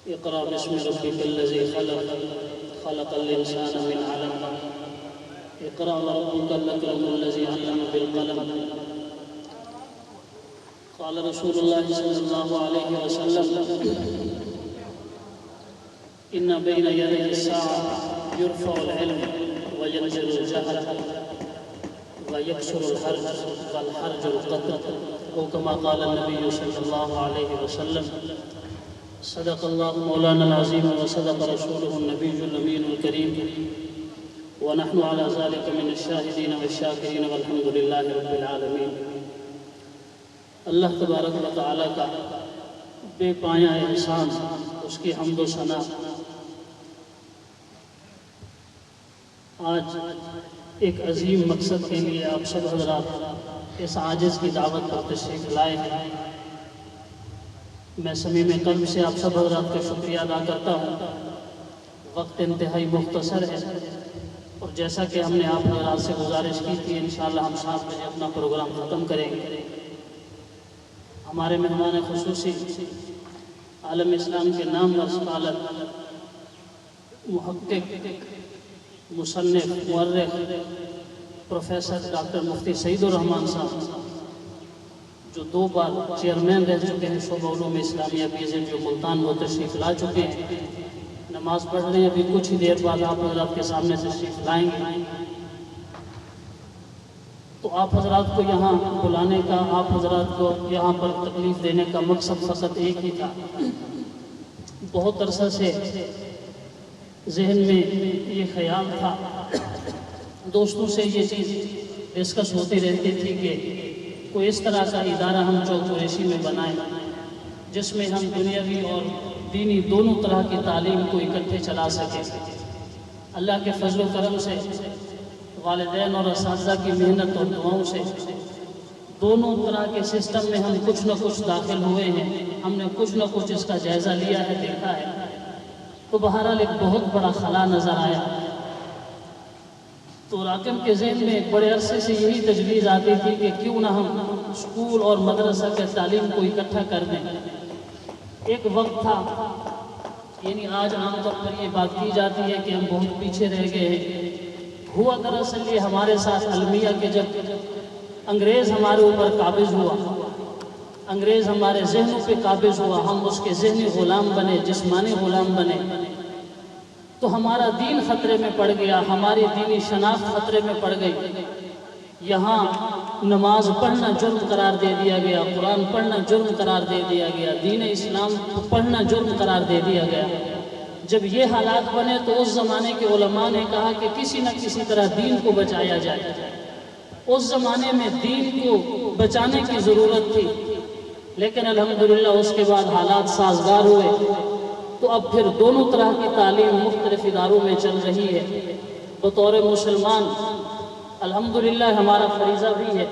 اقرأ بسم ربك الذي خلق خلق الإنسان من علق اقرأ وربك الأكرم الذي علم بالقلم قال رسول الله صلى الله عليه وسلم إن بين يدي الساعة يرفع العلم وينزل الجهل ويكسر الحرج والحرج القتل أو كما قال النبي صلى الله عليه وسلم صدق الله مولانا العظيم وصدق رسوله النبي الأمين الكريم ونحن على ذلك من الشاهدين والشاكرين والحمد لله رب العالمين۔ اللہ تبارک و تعالیٰ کا بے پایا احسان، اس کی حمد و ثنا آج ایک عظیم مقصد کے لیے آپ سب حضرات اس عاجز کی دعوت پر تشریف لائے ہیں۔ میں صمیم قلب سے آپ سب حضرات کا شکریہ ادا کرتا ہوں۔ وقت انتہائی مختصر ہے اور جیسا کہ ہم نے آپ حضرات سے گزارش کی تھی انشاءاللہ ہم 7 بجے اپنا پروگرام ختم کریں گے۔ ہمارے مہمان خصوصی عالم اسلام کے نامور اسکالر، محقق، مصنف، مورخ پروفیسر ڈاکٹر مفتی سعید الرحمان صاحب، جو 2 بار چیئرمین رہ چکے ہیں شعبہ علوم اسلامیہ PZ جو ملتان وہ تشریف لا چکے ہیں، نماز پڑھ رہے ہیں، ابھی کچھ ہی دیر بعد آپ حضرات کے سامنے تشریف لائیں گے۔ تو آپ حضرات کو یہاں بلانے کا، آپ حضرات کو یہاں پر تکلیف دینے کا مقصد فقط ایک ہی تھا۔ بہت عرصہ سے ذہن میں یہ خیال تھا، دوستوں سے یہ چیز ڈسکس ہوتی رہتی تھی کہ کوئی اس طرح کا ادارہ ہم چوک قریشی میں بنائیں جس میں ہم دنیاوی اور دینی دونوں طرح کی تعلیم کو اکٹھے چلا سکیں۔ اللہ کے فضل و کرم سے، والدین اور اساتذہ کی محنت اور دعاؤں سے دونوں طرح کے سسٹم میں ہم کچھ نہ کچھ داخل ہوئے ہیں، ہم نے کچھ نہ کچھ اس کا جائزہ لیا ہے، دیکھا ہے، تو بہرحال ایک بہت بڑا خلا نظر آیا۔ تو راکم کے ذہن میں ایک بڑے عرصے سے یہی تجویز آتی تھی کہ کیوں نہ ہم اسکول اور مدرسہ کے تعلیم کو اکٹھا کر دیں۔ ایک وقت تھا، یعنی آج عام طور پر یہ بات کی جاتی ہے کہ ہم بہت پیچھے رہ گئے ہیں، ہوا دراصل یہ ہمارے ساتھ المیہ کے جب انگریز ہمارے اوپر قابض ہوا، انگریز ہمارے ذہنوں پہ قابض ہوا، ہم اس کے ذہنی غلام بنے، جسمانی غلام بنے، تو ہمارا دین خطرے میں پڑ گیا، ہماری دینی شناخت خطرے میں پڑ گئی۔ یہاں نماز پڑھنا جرم قرار دے دیا گیا، قرآن پڑھنا جرم قرار دے دیا گیا، دین اسلام پڑھنا جرم قرار دے دیا گیا۔ جب یہ حالات بنے تو اس زمانے کے علماء نے کہا کہ کسی نہ کسی طرح دین کو بچایا جائے۔ اس زمانے میں دین کو بچانے کی ضرورت تھی، لیکن الحمدللہ اس کے بعد حالات سازگار ہوئے، تو اب پھر دونوں طرح کی تعلیم مختلف اداروں میں چل رہی ہے۔ بطور مسلمان الحمدللہ ہمارا فریضہ بھی ہے،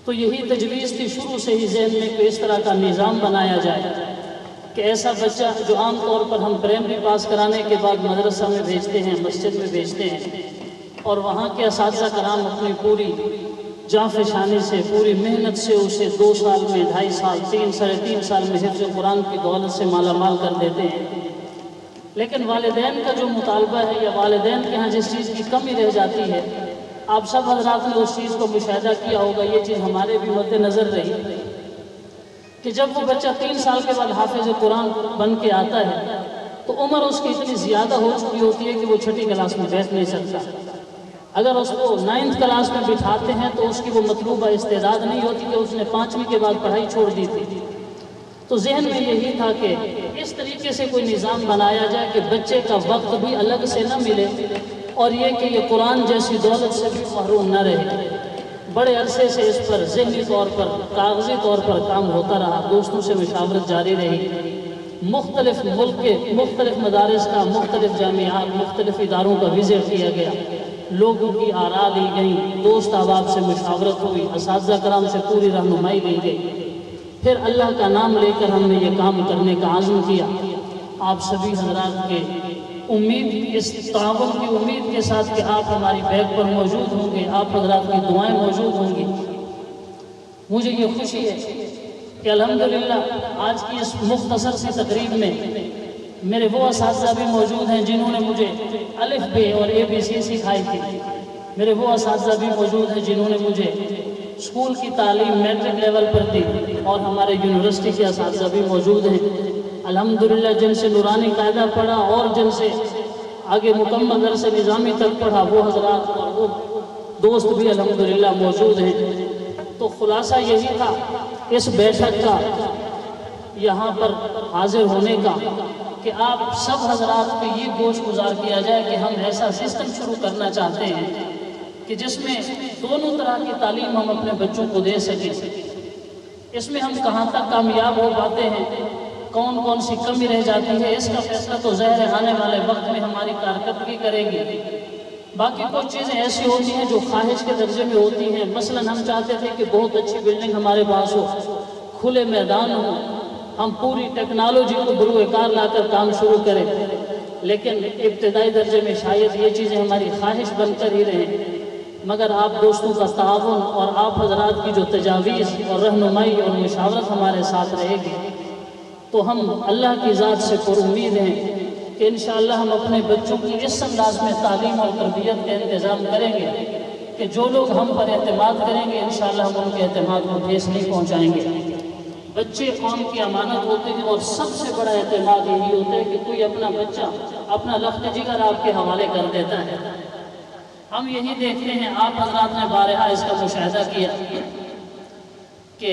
تو یہی تجویز تھی شروع سے ہی ذہن میں کہ اس طرح کا نظام بنایا جائے کہ ایسا بچہ جو عام طور پر ہم پرائمری پاس کرانے کے بعد مدرسہ میں بھیجتے ہیں، مسجد میں بھیجتے ہیں، اور وہاں کے اساتذہ کرام اپنی پوری جانفشانی سے، پوری محنت سے اسے 2 سال میں، 2.5 سال، 3 ساڑھے 3 سال میں حفظ قرآن کی دولت سے مالا مال کر دیتے ہیں۔ لیکن والدین کا جو مطالبہ ہے یا والدین کے ہاں جس چیز کی کمی رہ جاتی ہے، آپ سب حضرات نے اس چیز کو مشاہدہ کیا ہوگا، یہ چیز ہمارے بھی مد نظر رہی کہ جب وہ بچہ 3 سال کے بعد حافظ قرآن بن کے آتا ہے تو عمر اس کی اتنی زیادہ ہو چکی ہوتی ہے کہ وہ 6ٹھی کلاس میں بیٹھ نہیں سکتا۔ اگر اس کو 9th کلاس میں بٹھاتے ہیں تو اس کی وہ مطلوبہ استعداد نہیں ہوتی کہ اس نے 5ویں کے بعد پڑھائی چھوڑ دی تھی۔ تو ذہن میں یہی تھا کہ اس طریقے سے کوئی نظام بنایا جائے کہ بچے کا وقت بھی الگ سے نہ ملے، اور یہ کہ یہ قرآن جیسی دولت سے بھی محروم نہ رہے۔ بڑے عرصے سے اس پر ذہنی طور پر، کاغذی طور پر کام ہوتا رہا، دوستوں سے مشاورت جاری رہی، مختلف ملک کے مختلف مدارس کا، مختلف جامعات، مختلف اداروں کا وزٹ کیا گیا، لوگوں کی آراء لی گئی، دوست احباب سے مشاورت ہوئی، اساتذہ کرام سے پوری رہنمائی لی گئی، پھر اللہ کا نام لے کر ہم نے یہ کام کرنے کا عزم کیا۔ آپ سبھی حضرات کے امید، اس تعاون کی امید کے ساتھ کہ آپ ہماری بیک پر موجود ہوں گے، آپ حضرات کی دعائیں موجود ہوں گی، مجھے یہ خوشی ہے کہ الحمدللہ آج کی اس مختصر سی تقریب میں میرے وہ اساتذہ بھی موجود ہیں جنہوں نے مجھے الف ب اور ABC سکھائی تھی. میرے وہ اساتذہ بھی موجود ہیں جنہوں نے مجھے اسکول کی تعلیم میٹرک لیول پر دی، اور ہمارے یونیورسٹی کے اساتذہ بھی موجود ہیں الحمدللہ، جن سے نورانی قاعدہ پڑھا اور جن سے آگے مکمل درس نظامی تک پڑھا. وہ حضرات اور وہ دوست بھی الحمدللہ موجود ہیں. تو خلاصہ یہی تھا اس بیٹھک کا، یہاں پر حاضر ہونے کا، کہ آپ سب حضرات پہ یہ گوش گزار کیا جائے کہ ہم ایسا سسٹم شروع کرنا چاہتے ہیں کہ جس میں دونوں طرح کی تعلیم ہم اپنے بچوں کو دے سکیں. اس میں ہم کہاں تک کامیاب ہو پاتے ہیں، کون کون سی کمی رہ جاتی ہے، اس کا فیصلہ تو ظاہر آنے والے وقت میں ہماری کارکردگی کرے گی. باقی کچھ چیزیں ایسی ہوتی ہیں جو خواہش کے درجے میں ہوتی ہیں. مثلا ہم چاہتے تھے کہ بہت اچھی بلڈنگ ہمارے پاس ہو، کھلے میدان ہو، ہم پوری ٹیکنالوجی کو بروئے کار لا کر کام شروع کریں، لیکن ابتدائی درجے میں شاید یہ چیزیں ہماری خواہش بن کر ہی رہیں. مگر آپ دوستوں کا تعاون اور آپ حضرات کی جو تجاویز اور رہنمائی اور مشاورت ہمارے ساتھ رہے گی تو ہم اللہ کی ذات سے پر امید ہیں کہ انشاءاللہ ہم اپنے بچوں کی اس انداز میں تعلیم اور تربیت کا انتظام کریں گے کہ جو لوگ ہم پر اعتماد کریں گے انشاءاللہ ہم ان کے اعتماد کو ٹھیس نہیں پہنچائیں گے. بچے قوم کی امانت ہوتے ہیں، اور سب سے بڑا اعتماد یہی ہوتا ہے کہ کوئی اپنا بچہ اپنا لخت جگر آپ کے حوالے کر دیتا ہے. ہم یہی دیکھتے ہیں، آپ حضرات نے بارہا اس کا مشاہدہ کیا کہ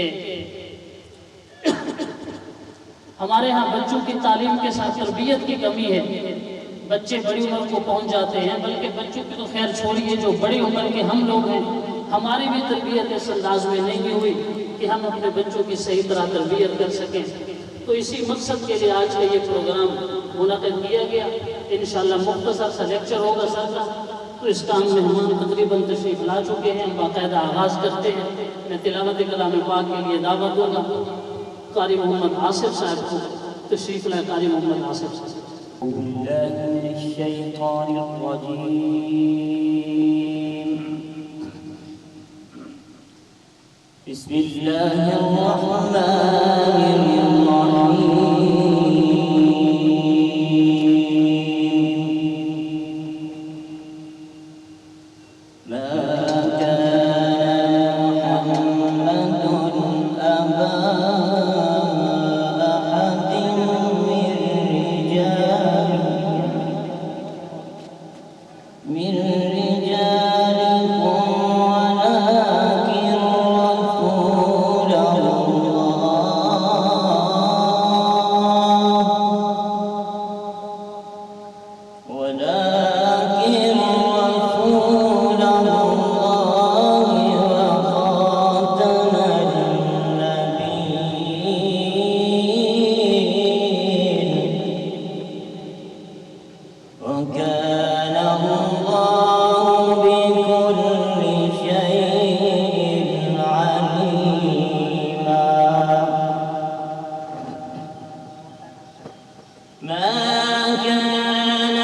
ہمارے ہاں بچوں کی تعلیم کے ساتھ تربیت کی کمی ہے. بچے بڑی عمر کو پہنچ جاتے ہیں، بلکہ بچوں کی تو خیر چھوڑیے، جو بڑی عمر کے ہم لوگ ہیں ہماری بھی تربیت اس انداز میں نہیں ہوئی کہ ہم اپنے بچوں کی صحیح طرح تربیت کر سکیں. تو اسی مقصد کے لیے آج کا یہ پروگرام منعقد کیا گیا. انشاءاللہ مختصر سا لیکچر ہوگا سر کا. تو اس کام میں ہم تقریباً تشریف لا چکے ہیں. باقاعدہ آغاز کرتے ہیں. میں تلاوت کلام پاک کے لیے دعوت دوں گا قاری محمد آصف صاحب کو. تشریف لائے قاری محمد آصف صاحب. بالله من الشيطان الرجيم. بسم الله الرحمن الرحيم. ما كان محمد أبا أحد من رجالكم ولكن رسول الله وخاتم النبيين وكان الله بكل شيء عليما. ما كان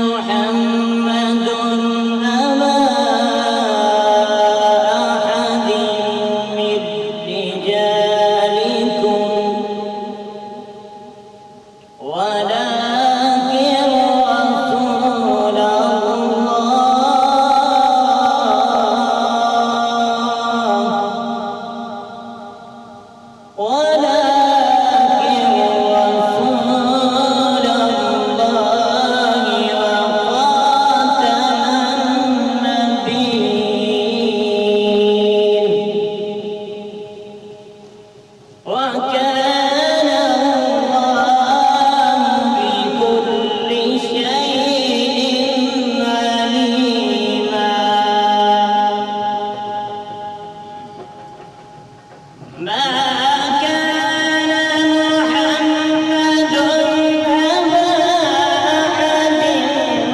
محمد أبا أحد من رجالكم ولكن رسول وكان الله بكل شيء عليما. ما كان محمد أبا أحد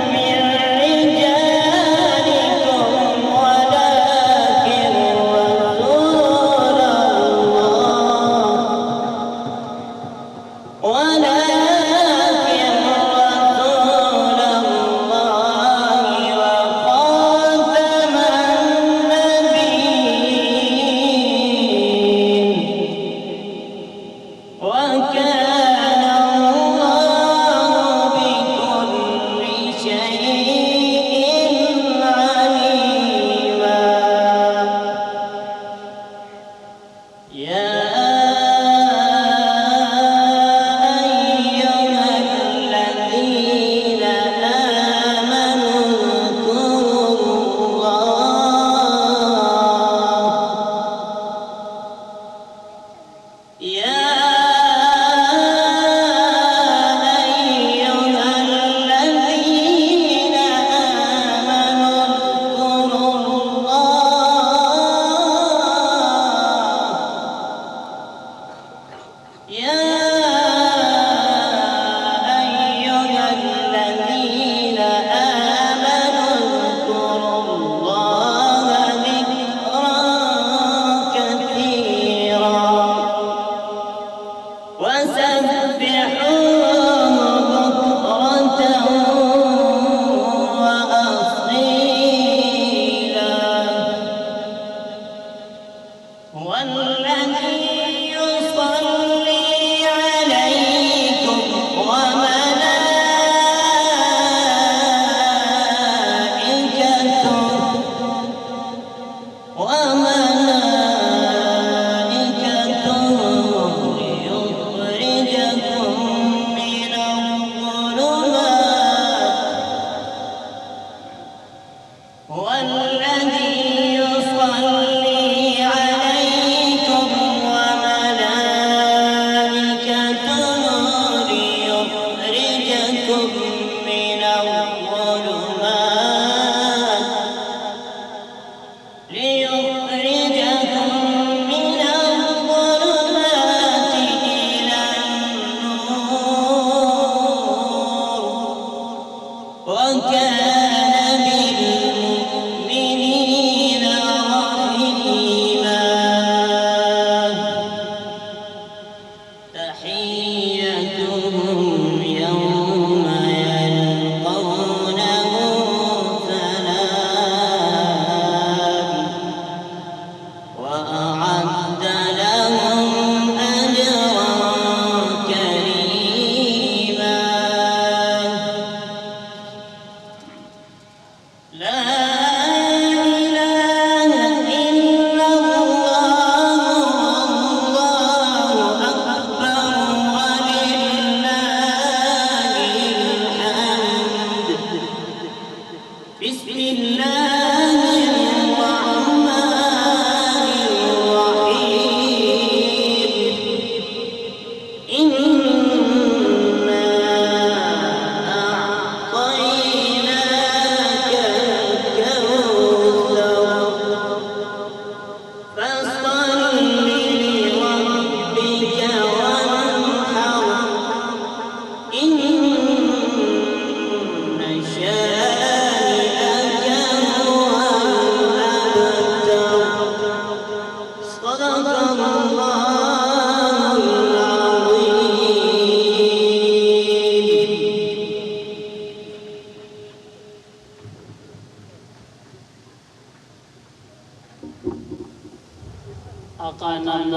من رجالكم ولكن رسول الله وخاتم النبيين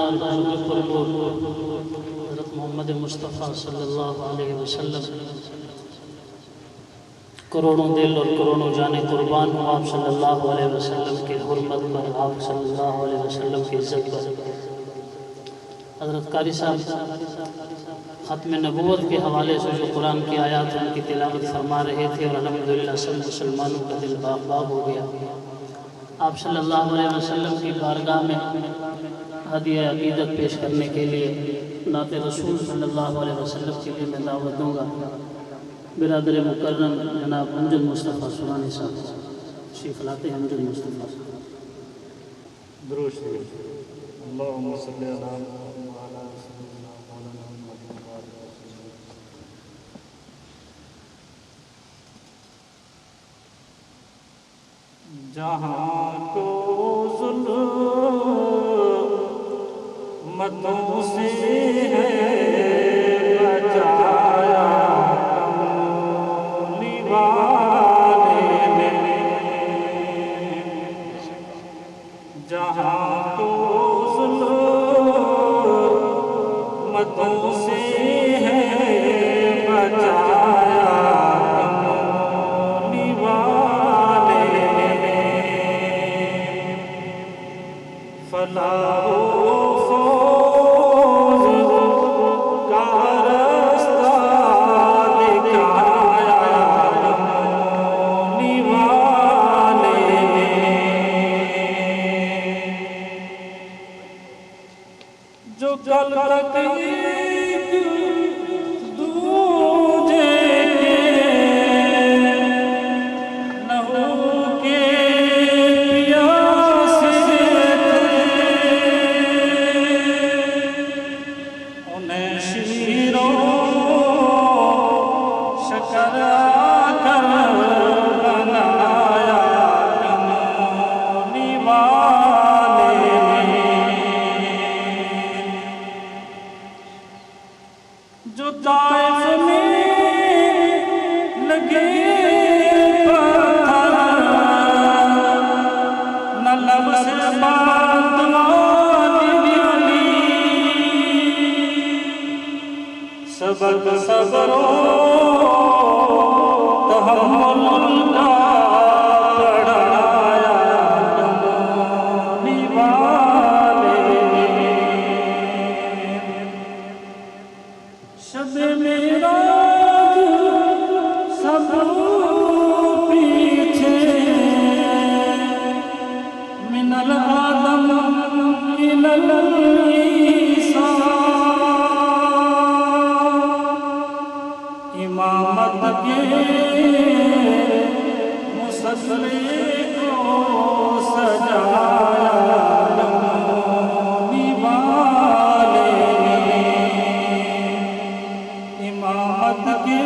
نامدار بزرگ پرنور حضرت محمد مصطفیٰ صلی اللہ علیہ وسلم، کروڑوں دل اور کروڑوں جانیں قربان ہوں آپ صلی اللہ علیہ وسلم کی حرمت پر، آپ صلی اللہ علیہ وسلم کی عزت پر۔ حضرت قاری صاحب ختم نبوت کے حوالے سے جو قرآن کی آیات ان کی تلاوت فرما رہے تھے، اور الحمدللہ سب مسلمانوں کا دل باغ باغ ہو گیا۔ آپ صلی اللہ علیہ وسلم کی بارگاہ میں ہدیہ عقیدت پیش کرنے کے لیے نعت رسول صلی اللہ علیہ وسلم کے لیے میں دعوت دوں گا۔ برادر مکرم جناب امجد مصطفیٰ سورانی صاحب تشریف لاتے ہیں۔ امجد مصطفیٰ درود شریف۔ اللہم صلی علی محمد وعلی سیدنا مولانا محمد وعلی وسلم۔ جہاں کو ظلمتوں سے ہے بچایا کملی والے نے، جہاں کو ظلمتوں سے ہے بچایا کملی والے نے، فلاح و فوز کا رستہ دکھایا کملی والے نے، جو کل تک ایک دوجے کے لہو کے پیاسے تھے، انہیں شیروں شکر کر بنایا کملی والے نے، جو طائف میں لگے پتھر نہ لب سے بات مانی، سبق صبر و تحمل کا پڑھایا کملی والے نے، شب معراج سب پیچھے، من الآدم إلى العیسیٰ، امامت کے مسلے کو سجایا کملی والے نے، امامت کے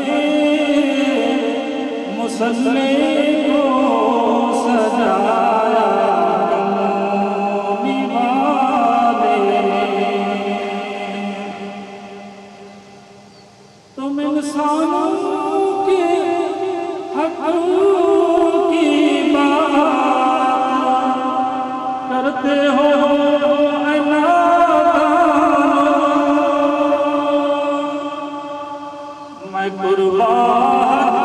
مسلے کو سجایا کملی والے نے، تم انسانوں کے حقوق کی بات کرتے ہو اے نادانو، میں قربان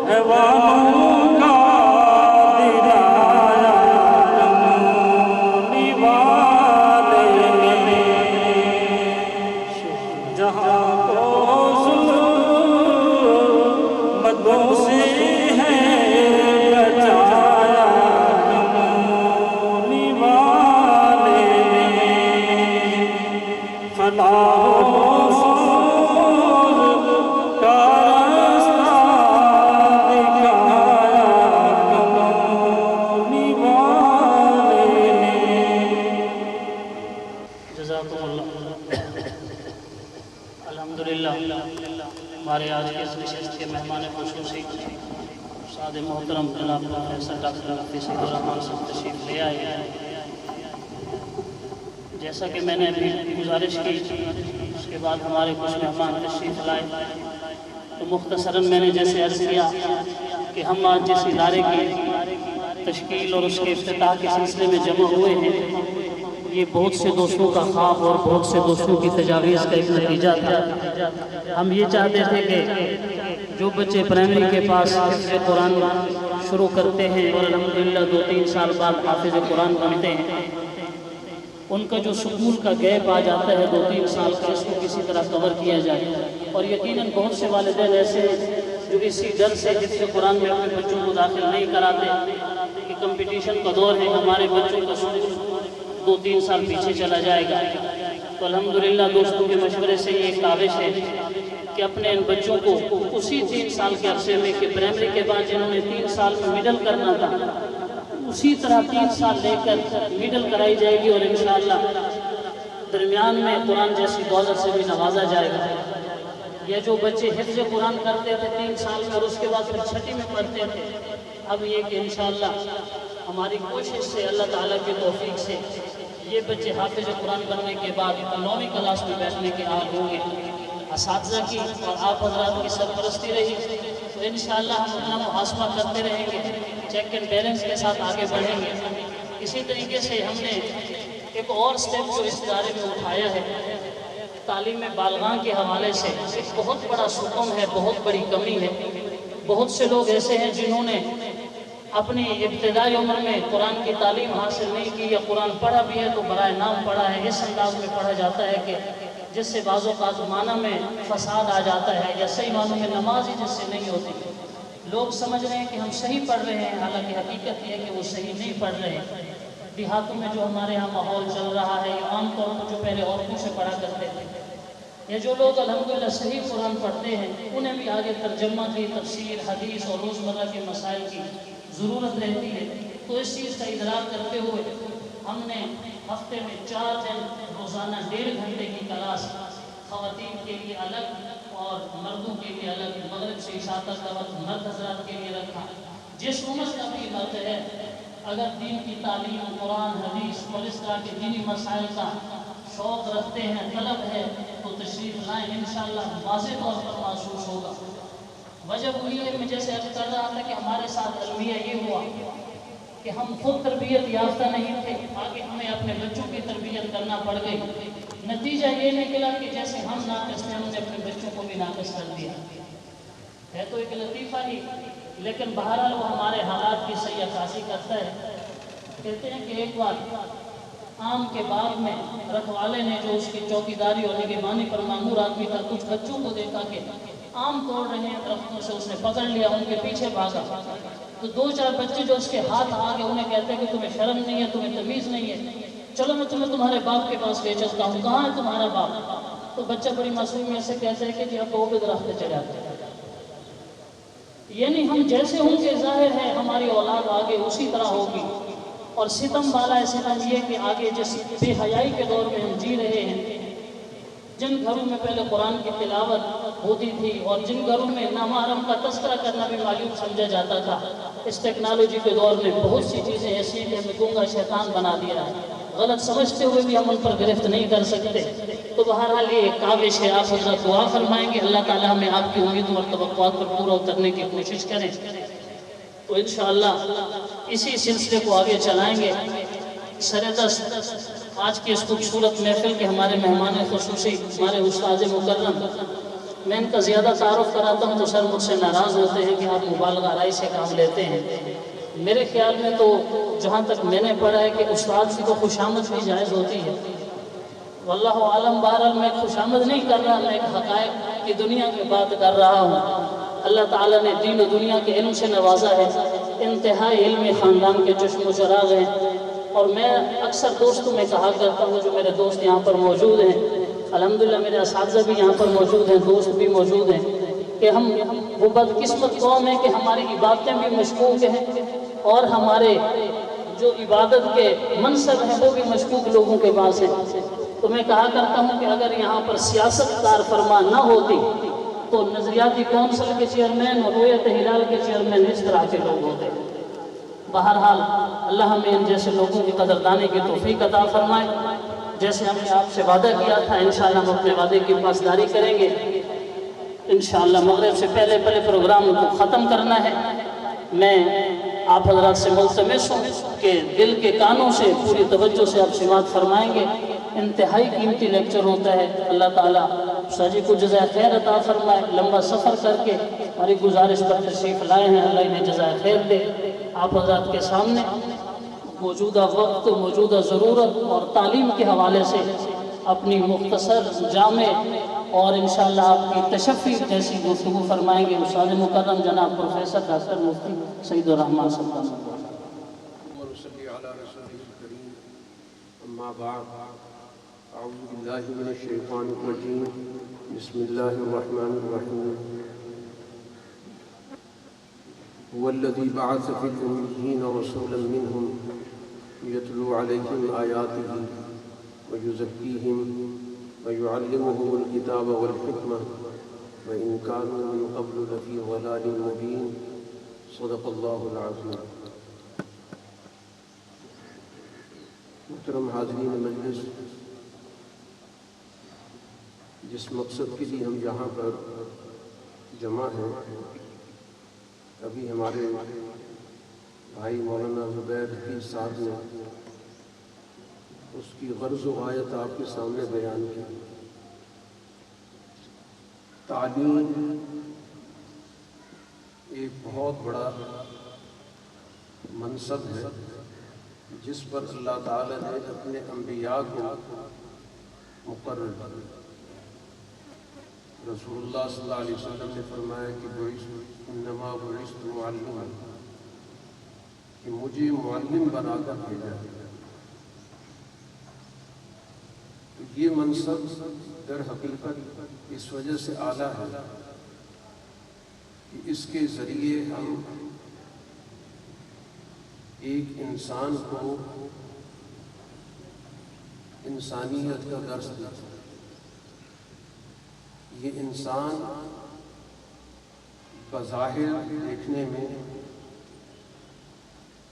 حیوانوں کا دلایا کملی والے نے، جہاں کو ظلمتوں سے ہے بچایا کملی والے نے، فلاح و فوز کا رستہ دکھایا کملی والے نے۔ جزاکم اللہ۔ الحمدللہ ہمارے آج کے اس نشست کے مہمان خصوصی استاد محترم جناب پروفیسر ڈاکٹر حافظ الرحمان صاحب تشریف لے آئے ہیں۔ جیسا کہ میں نے ابھی گزارش کی، اس کے بعد ہمارے کچھ مہمان تشریف لائے، تو مختصراً میں نے جیسے عرض کیا کہ ہم آج جس ادارے کی تشکیل اور اس کے افتتاح کے سلسلے میں جمع ہوئے ہیں، یہ بہت سے دوستوں کا خواب اور بہت سے دوستوں کی تجاویز کا ایک نتیجہ تھا۔ ہم یہ چاہتے تھے کہ جو بچے پرائمری کے پاس حفظ قرآن شروع کرتے ہیں اور الحمدللہ 2-3 سال بعد حافظ قرآن بنتے ہیں، ان کا جو سکول کا گیپ آ جاتا ہے 2-3 سال کا، اس کو کسی طرح کور کیا جائے۔ اور یقیناً بہت سے والدین ایسے ہیں جو اسی ڈر سے حفظ قرآن میں اپنے بچوں کو داخل نہیں کراتے کہ کمپٹیشن کا دور ہے، ہمارے بچوں کا سکول 2-3 سال پیچھے چلا جائے گا۔ تو الحمدللہ دوستوں کے مشورے سے یہ ایک کاوش ہے کہ اپنے ان بچوں کو اسی 3 سال کے عرصے میں کہ پرائمری کے بعد جنہوں نے 3 سال میں مڈل کرنا تھا، اسی طرح 3 سال لے کر مڈل کرائی جائے گی، اور انشاءاللہ درمیان میں قرآن جیسی دولت سے بھی نوازا جائے گا۔ یہ جو بچے حفظ قرآن کرتے تھے 3 سال میں اور اس کے بعد پھر 6ٹھی میں پڑھتے تھے، اب یہ کہ انشاءاللہ ہماری کوشش سے اللہ تعالیٰ کی توفیق سے یہ بچے حافظ قرآن بننے کے بعد 9ویں کلاس میں بیٹھنے کے اہل ہوں گے۔ اساتذہ کی اور آپ حضرات کی سرپرستی رہی تو انشاءاللہ ہم اپنا محاسبہ کرتے رہیں گے، چیک اینڈ بیلنس کے ساتھ آگے بڑھیں گے۔ اسی طریقے سے ہم نے ایک اور سٹیپ جو اس ادارے میں اٹھایا ہے، تعلیم بالغاں کے حوالے سے ایک بہت بڑا ستون ہے، بہت بڑی کمی ہے۔ بہت سے لوگ ایسے ہیں جنہوں نے اپنی ابتدائی عمر میں قرآن کی تعلیم حاصل نہیں کی، یا قرآن پڑھا بھی ہے تو برائے نام پڑھا ہے، اس انداز میں پڑھا جاتا ہے کہ جس سے بعض اوقات معنی میں فساد آ جاتا ہے، یا صحیح معنوں میں نماز ہی جس سے نہیں ہوتی۔ لوگ سمجھ رہے ہیں کہ ہم صحیح پڑھ رہے ہیں، حالانکہ حقیقت یہ ہے کہ وہ صحیح نہیں پڑھ رہے ہیں۔ دیہاتوں میں جو ہمارے ہاں ماحول چل رہا ہے، عام طور پر جو پہلے عورتوں سے پڑھا کرتے تھے، یہ جو لوگ الحمدللہ صحیح قرآن پڑھتے ہیں، انہیں بھی آگے ترجمہ کی، تفسیر، حدیث اور روزمرہ کے مسائل کی ضرورت رہتی ہے۔ تو اس چیز کا ادراک کرتے ہوئے ہم نے ہفتے میں 4 دن روزانہ 1.5 گھنٹے کی کلاس خواتین کے لیے الگ اور مردوں کے لیے الگ، مغرب سے عشاء تک کا وقت مرد حضرات کے لیے رکھا۔ جس عمر کا بھی مرد ہے، اگر دین کی تعلیم، قرآن، حدیث اور اس طرح کے دینی مسائل کا شوق رکھتے ہیں، طلب ہے، تو تشریف لائیں، انشاءاللہ واضح طور پر محسوس ہوگا۔ وجہ وہی ہے، میں جیسے عرض کر رہا تھا کہ ہمارے ساتھ المیہ یہ ہوا کہ ہم خود تربیت یافتہ نہیں تھے، آگے ہمیں اپنے بچوں کی تربیت کرنا پڑ گئی۔ نتیجہ یہ نکلا کہ جیسے ہم ناقص تھے، ہم نے اپنے بچوں کو بھی ناقص کر دیا۔ ہے تو ایک لطیفہ ہی، لیکن بہرحال وہ ہمارے حالات کی صحیح عکاسی کرتا ہے۔ کہتے ہیں کہ ایک بار آم کے باغ میں رکھوالے نے، جو اس کی چوکیداری اور نگہبانی پر مامور آدمی تھا، کچھ بچوں کو دیکھا کہ آم توڑ رہے ہیں درختوں سے، اس نے پکڑ لیا، ان کے پیچھے بھاگا تو 2-4 بچے جو اس کے ہاتھ آ گئے، انہیں کہتے ہیں کہ تمہیں شرم نہیں ہے، تمہیں تمیز نہیں ہے، چلو میں تمہیں تمہارے باپ کے پاس لے چلتا ہوں، کہاں ہے تمہارا باپ؟ تو بچہ بڑی معصومیت سے کہتے ہیں کہ جی اب وہ بھی درخت پہ چڑھ جاتے ہیں۔ یعنی ہم جیسے ہوں گے ظاہر ہے ہماری اولاد آگے اسی طرح ہوگی۔ اور ستم والا ہے ستم یہ کہ آگے جس بے حیائی کے دور میں ہم جی رہے ہیں، جن گھروں میں پہلے قرآن کی تلاوت ہوتی تھی اور جن گھروں میں نامحرم کا تذکرہ کرنا بھی معیوب سمجھا جاتا تھا، اس ٹیکنالوجی کے دور میں بہت سی چیزیں ایسی ہیں کہ ہمیں گونگا شیطان بنا دیا ہے، غلط سمجھتے ہوئے بھی ہم ان پر گرفت نہیں کر سکتے۔ تو بہرحال یہ کاوش ہے، آپ حضرت دعا فرمائیں گے، اللہ تعالیٰ ہمیں آپ کی امیدوں اور توقعات پر پورا اترنے کی کوشش کریں، تو انشاءاللہ اسی سلسلے کو آگے چلائیں گے۔ سردست آج کی اس خوبصورت محفل کے ہمارے مہمان خصوصی ہمارے استاد مکرم، میں ان کا زیادہ تعارف کراتا ہوں تو سر مجھ سے ناراض ہوتے ہیں کہ آپ مبالغہ آرائی سے کام لیتے ہیں۔ میرے خیال میں تو جہاں تک میں نے پڑھا ہے کہ استاد کی تو خوشامد بھی جائز ہوتی ہے، واللہ عالم۔ بہرحال میں خوشامد نہیں کر رہا، میں ایک حقائق کی دنیا کی بات کر رہا ہوں۔ اللہ تعالیٰ نے دین و دنیا کے علم سے نوازا ہے، انتہائی علمی خاندان کے چشم و چراغ ہیں، اور میں اکثر دوستوں میں کہا کرتا ہوں، جو میرے دوست یہاں پر موجود ہیں، الحمدللہ میرے اساتذہ بھی یہاں پر موجود ہیں، دوست بھی موجود ہیں، کہ ہم وہ بدقسمت قوم ہیں کہ ہماری عبادتیں بھی مشکوک ہیں اور ہمارے جو عبادت کے منصب ہیں وہ بھی مشکوک لوگوں کے پاس ہیں۔ تو میں کہا کرتا ہوں کہ اگر یہاں پر سیاست کار فرما نہ ہوتی تو نظریاتی کونسل کے چیئرمین اور رویت ہلال کے چیئرمین اس طرح کے لوگ ہوتے ہیں۔ بہرحال اللہ ہمیں ان جیسے لوگوں کی قدردانی کی توفیق عطا فرمائے۔ جیسے ہم نے آپ سے وعدہ کیا تھا، انشاءاللہ ہم اپنے وعدے کی پاسداری کریں گے۔ انشاءاللہ مغرب سے پہلے پروگرام کو ختم کرنا ہے۔ میں آپ حضرات سے ملتمس ہوں کہ دل کے کانوں سے پوری توجہ سے آپ سماعت فرمائیں گے۔ انتہائی قیمتی لیکچر ہوتا ہے۔ اللہ تعالیٰ استاد جی کو جزائے خیر عطا فرمائے، لمبا سفر کر کے ہماری گزارش پر تشریف لائے ہیں، اللہ انہیں جزائے خیر دے۔ آپ حضرات کے سامنے موجودہ وقت، موجودہ ضرورت اور تعلیم کے حوالے سے اپنی مختصر، جامع اور انشاءاللہ آپ کی تشفی جیسی گفتگو فرمائیں گے استاد مکرم جناب پروفیسر ڈاکٹر مفتی سعید الرحمن صلی اللہ علیہ وسلم۔ ونصلي على رسوله الكريم أما بعد أعوذ بالله من الشيطان الرجيم بسم الله الرحمن الرحيم هو الذي بعث في الأميين رسولا منهم يتلو عليهم آياته ويزكيهم ويعلمهم الكتاب والحكمة وإن كانوا من قبل لفي ضلال مبين صدق الله العظيم۔ محترم حاضرین مجلس، جس مقصد کے لیے ہم یہاں پر جمع ہیں، ابھی ہمارے بھائی مولانا زبیر حفیظ صاحب نے اس کی غرض و غایت آپ کے سامنے بیان کی۔ تعلیم ایک بہت بڑا منصب ہے جس پر اللہ تعالیٰ نے اپنے انبیاء کو مقرر کیا۔ رسول اللہ صلی اللہ علیہ وسلم نے فرمایا کہ انما بعثت معلما، کہ مجھے معلم بنا کر بھیجا گیا۔ تو یہ منصب در حقیقت اس وجہ سے اعلیٰ ہے کہ اس کے ذریعے ہم ایک انسان کو انسانیت کا درس دیتے ہیں۔ یہ انسان بظاہر دیکھنے میں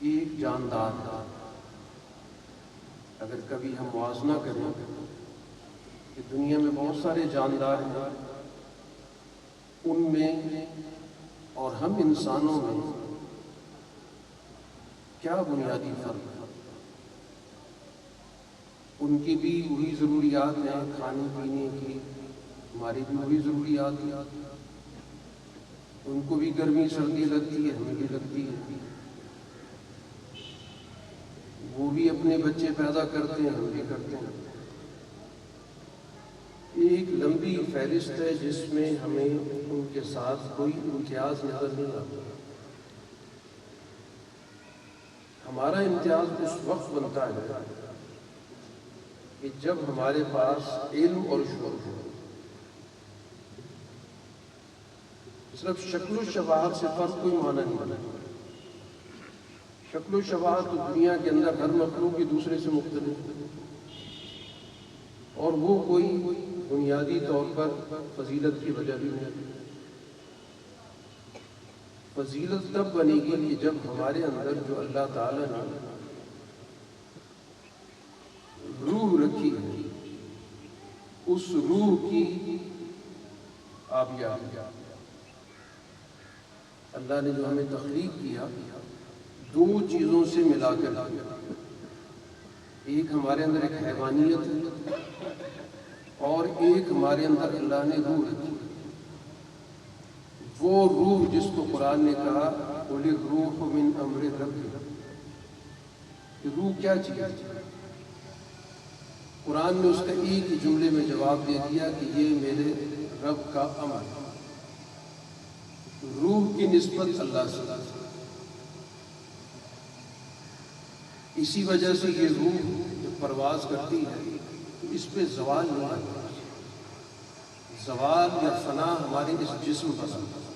ایک جاندار ہے۔ اگر کبھی ہم موازنہ کریں کہ دنیا میں بہت سارے جاندار ہیں، ان میں اور ہم انسانوں میں کیا بنیادی فرق ہے؟ ان کی بھی وہی ضروریات ہیں کھانے پینے کی، ہماری بھی وہی ضروریات ہیں۔ ان کو بھی گرمی سردی لگتی ہے، ہمیں بھی لگتی ہے۔ وہ بھی اپنے بچے پیدا کرتے ہیں، ہم بھی کرتے ہیں۔ ایک لمبی فہرست ہے جس میں ہمیں ان کے ساتھ کوئی امتیاز نظر نہیں آتا۔ ہمارا امتیاز اس وقت بنتا ہے کہ جب ہمارے پاس علم اور شعور ہو۔ صرف شکل و شباہت سے فرق کوئی معنی نہیں بنتا۔ شکل و شباہت تو دنیا کے اندر ہر مخلوق کی دوسرے سے مختلف ہے، اور وہ کوئی بنیادی طور پر فضیلت کی وجہ بھی نہیں۔ فضیلت تب بنے گی کہ جب ہمارے اندر جو اللہ تعالیٰ نے روح رکھی ہے، اس روح کی آبیابی۔ اللہ نے جو ہمیں تخلیق کیا دو چیزوں سے ملا کر کیا۔ ایک ہمارے اندر ایک حیوانیت ہے، اور ایک ہمارے اندر اللہ نے روح رکھی۔ وہ روح جس کو قرآن نے کہا قُلِ الرُّوحُ مِنْ أَمْرِ رَبِّي، کہ روح کیا چیز ہے؟ قرآن نے اس کا ایک ہی جملے میں جواب دے دیا کہ یہ میرے رب کا امر ہے۔ روح کی نسبت اللہ سے، اسی وجہ سے یہ روح جب پرواز کرتی ہے تو اس پہ زوال نہیں آتا۔ زوال یا فنا ہمارے اس جسم پر آتا ہے۔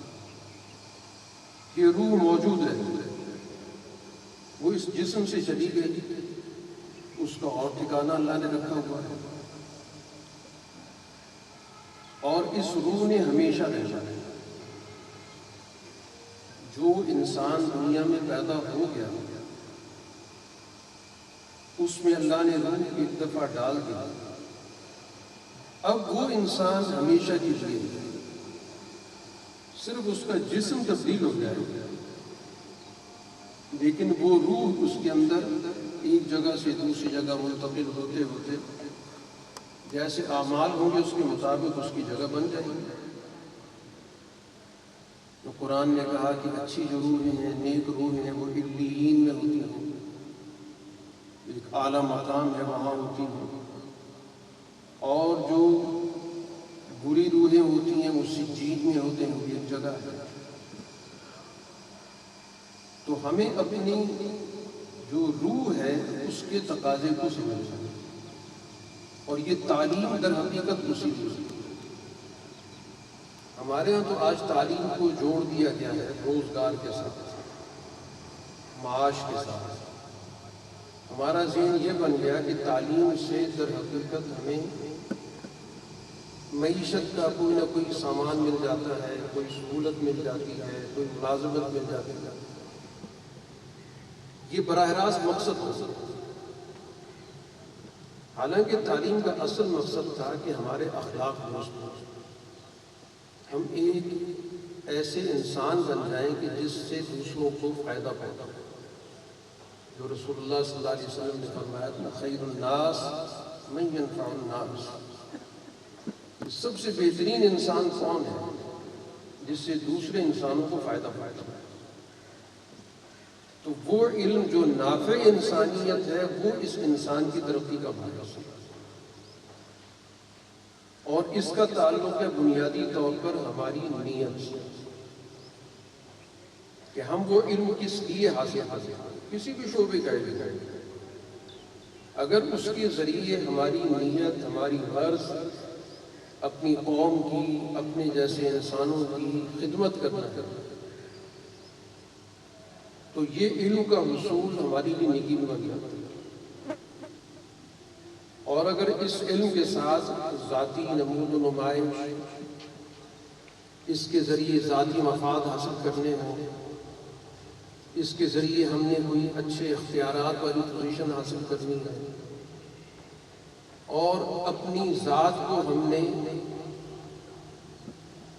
یہ روح موجود رہتی ہے، وہ اس جسم سے چلی گئی، اس کا اور ٹھکانہ اللہ نے رکھا ہوا ہے، اور اس روح نے ہمیشہ رہنا ہے۔ جو انسان دنیا میں پیدا ہو گیا اس میں اللہ نے روح ایک دفعہ ڈال دیا، اب وہ انسان ہمیشہ کے لیے صرف اس کا جسم تبدیل ہو گیا، لیکن وہ روح اس کے اندر ایک جگہ سے دوسری جگہ منتقل ہوتے ہوتے جیسے اعمال ہوں گے اس کے مطابق اس کی جگہ بن جائیں گے۔ تو قرآن نے کہا کہ اچھی جو روحیں ہیں، نیک روحیں ہیں، وہ علیین میں ہوتی ہیں، ایک اعلیٰ مقام ہے وہاں ہوتی ہیں، اور جو بری روحیں ہوتی ہیں وہ سجین میں ہوتے ہیں، ایک جگہ ہے۔ تو ہمیں اپنی جو روح ہے اس کے تقاضے کو سمجھنا ہے، اور یہ تعلیم در حقیقت اسی چیز ہے۔ ہمارے ہاں تو آج تعلیم کو جوڑ دیا گیا ہے روزگار کے ساتھ، معاش کے ساتھ۔ ہمارا ذہن یہ بن گیا کہ تعلیم سے در حقیقت ہمیں معیشت کا کوئی نہ کوئی سامان مل جاتا ہے، کوئی سہولت مل جاتی ہے، کوئی ملازمت مل جاتی ہے۔ یہ براہ راست مقصد ہو سکتا ہے، حالانکہ تعلیم کا اصل مقصد تھا کہ ہمارے اخلاق درست ہوں، ہم ایک ایسے انسان بن جائیں کہ جس سے دوسروں کو فائدہ پہنچے، جو رسول اللہ صلی اللہ علیہ وسلم نے فرمایا تھا خیر الناس من ينفع الناس، سب سے بہترین انسان کون ہے؟ جس سے دوسرے انسانوں کو فائدہ پہنچے۔ تو وہ علم جو نافع انسانیت ہے وہ اس انسان کی ترقی کا باعث ہے، اور اس کا تعلق ہے بنیادی طور پر ہماری نیت سے، کہ ہم وہ علم کس لیے حاصل کرتے ہیں، کسی بھی شعبے کا علم ہے۔ اگر اس کے ذریعے ہماری نیت، ہماری غرض اپنی قوم کی، اپنے جیسے انسانوں کی خدمت کرنا ہے، تو یہ علم کا حصول ہماری لیے نیکی میں بن جاتا ہے۔ اور اگر اس علم کے ساتھ ذاتی نمود و نمائش، اس کے ذریعے ذاتی مفاد حاصل کرنے ہوں، اس کے ذریعے ہم نے کوئی اچھے اختیارات والی پوزیشن حاصل کرنی ہے، اور اپنی ذات کو ہم نے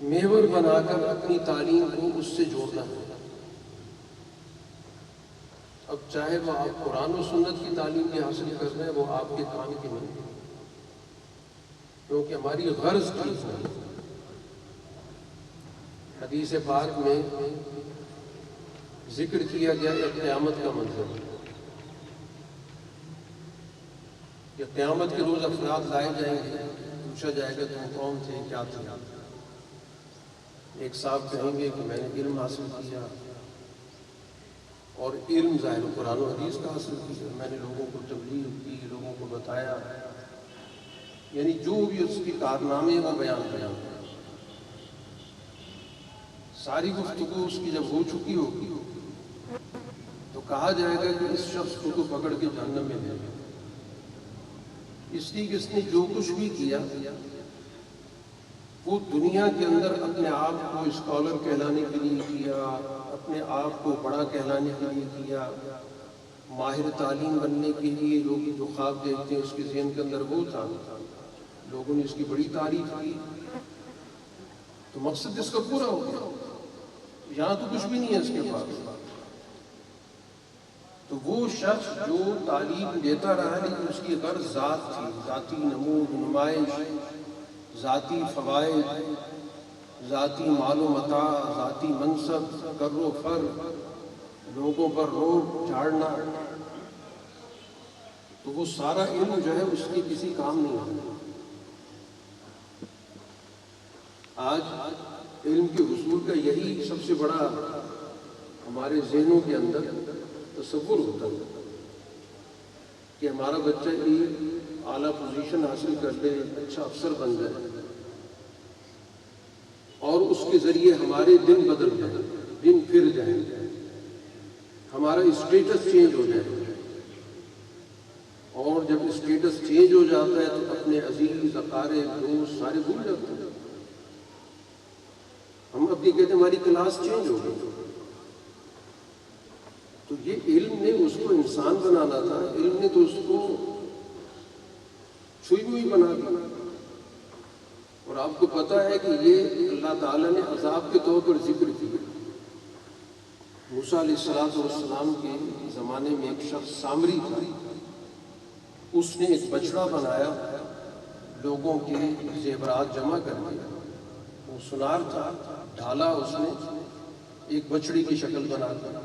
محور بنا کر اپنی تعلیم کو اس سے جوڑنا ہے۔ اب چاہے وہ آپ قرآن و سنت کی تعلیم بھی حاصل کر رہے ہیں، وہ آپ کے کام کی نہیں، کیونکہ ہماری غرض ٹھیک ہے۔ حدیث پاک میں ذکر کیا گیا کہ قیامت کا منظر، کہ قیامت کے روز افراد لائے جائیں گے، پوچھا جائے گا تم کون تھے، کیا تھے؟ ایک صاحب کہیں گے کہ میں نے علم حاصل کیا، اور علم ظاہر قرآن و حدیث کا حاصل کیا، میں نے لوگوں کو تبلیغ کی، لوگوں کو بتایا، یعنی جو بھی اس کی کارنامے وہ بیان کیا۔ ساری گفتگو اس کی جب ہو چکی ہوگی تو کہا جائے گا کہ اس شخص کو تو پکڑ کے جہنم میں دے، اس لیے کہ اس نے جو کچھ بھی کیا وہ دنیا کے اندر اپنے آپ کو اسکالر کہلانے کے لیے کیا، اپنے آپ کو بڑا کہلانے کے لیے کیا، ماہر تعلیم بننے کے لیے لوگ جو خواب دیکھتے ہیں اس کے ذہن کے اندر وہ تھا، لوگوں نے اس کی بڑی تعریف کی، تو مقصد اس کا پورا ہو گیا۔ یہاں تو کچھ بھی نہیں ہے اس کے پاس۔ تو وہ شخص جو تعلیم دیتا رہا لیکن اس کی غرض ذات تھی، ذاتی نمود نمائش، ذاتی فوائد، ذاتی مال و متاع، ذاتی منصب، کر و فر، لوگوں پر روب جھاڑنا، تو وہ سارا علم جو ہے اس کی کسی کام نہیں آتا۔ آج علم کے حصول کا یہی سب سے بڑا ہمارے ذہنوں کے اندر تصور ہوتا ہے کہ ہمارا بچہ ایک اعلیٰ پوزیشن حاصل کر لے، اچھا افسر بن جائے، اور اس کے ذریعے ہمارے دن بدل جائیں، دن پھر جائیں، ہمارا اسٹیٹس چینج ہو جائے، اور جب اسٹیٹس چینج ہو جاتا ہے تو اپنے عزیز اقارب دوست سارے بھول جاتے ہیں۔ ہم اپنی کہتے ہیں ہماری کلاس چینج ہو گئی، تو یہ علم نے اس کو انسان بنانا تھا، علم نے تو اس کو چھوئی ہوئی بنا دی۔ اور آپ کو پتا ہے کہ یہ اللہ تعالیٰ نے عذاب کے طور پر ذکر کیا، موسیٰ علیہ السلام کے زمانے میں ایک شخص سامری تھا، اس نے ایک بچڑا بنایا لوگوں کے زیورات جمع کر کے، وہ سنار تھا، ڈھالا اس نے ایک بچڑی کی شکل بنا کر،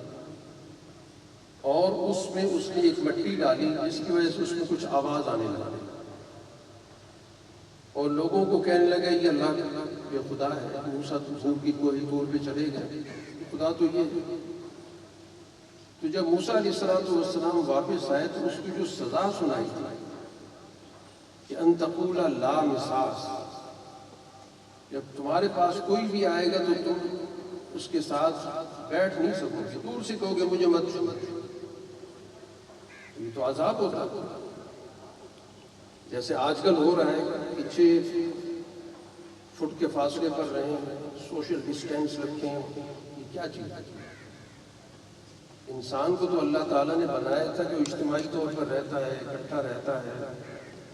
اور اس میں اس نے ایک مٹی ڈالی جس کی وجہ سے اس میں کچھ آواز آنے لگا، اور لوگوں کو کہنے لگا یہ اللہ کا یہ خدا ہے، موسیٰ تو دور کی کوئی دور پہ چلے گئے، خدا تو یہ ہے۔ تو جب موسیٰ علیہ السلام واپس آئے تو اس کی جو سزا سنائی تھی کہ ان تقول لا مساس، جب تمہارے پاس کوئی بھی آئے گا تو تم اس کے ساتھ بیٹھ نہیں سکو گے، دور سے کہو گے مجھے مت چھو، یہ تو عذاب ہوتا ہے۔ جیسے آج کل ہو رہا ہے کہ 6 فٹ کے فاصلے پر رہیں، سوشل ڈسٹینس رکھیں، یہ کیا چیز ہے؟ انسان کو تو اللہ تعالیٰ نے بنایا تھا کہ وہ اجتماعی طور پر رہتا ہے، اکٹھا رہتا ہے،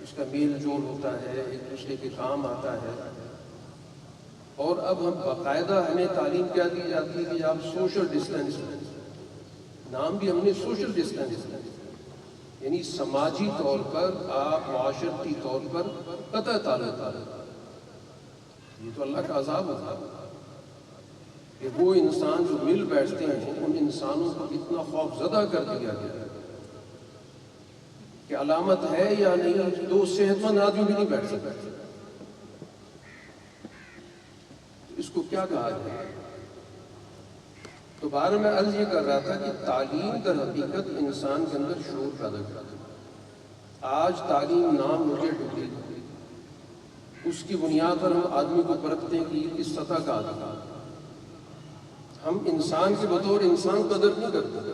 اس کا میل جول ہوتا ہے، ایک دوسرے کے کام آتا ہے، اور اب ہم باقاعدہ ہمیں تعلیم کیا دی جاتی ہے کہ آپ سوشل ڈسٹینس، نام بھی ہم نے سوشل ڈسٹینس، یعنی سماجی طور پر آپ معاشرتی طور پر قطع تعلق، یہ تو اللہ کا عذاب ہوتا ہے کہ وہ انسان جو مل بیٹھتے ہیں ان انسانوں کو اتنا خوف زدہ کر دیا گیا کہ علامت ہے یا نہیں، 2 صحت مند آدمی بھی نہیں بیٹھ سکتے، اس کو کیا کہا جائے؟ تو بارہ میں عرض یہ کر رہا تھا کہ تعلیم در حقیقت انسان کے اندر شعور پیدا کرتی ہے۔ آج تعلیم نام مجھے ڈگری، اس کی بنیاد پر ہم آدمی کو پرکھتے ہیں کہ یہ کس سطح کا آدمی ہے، ہم انسان کے بطور انسان قدر نہیں کرتے،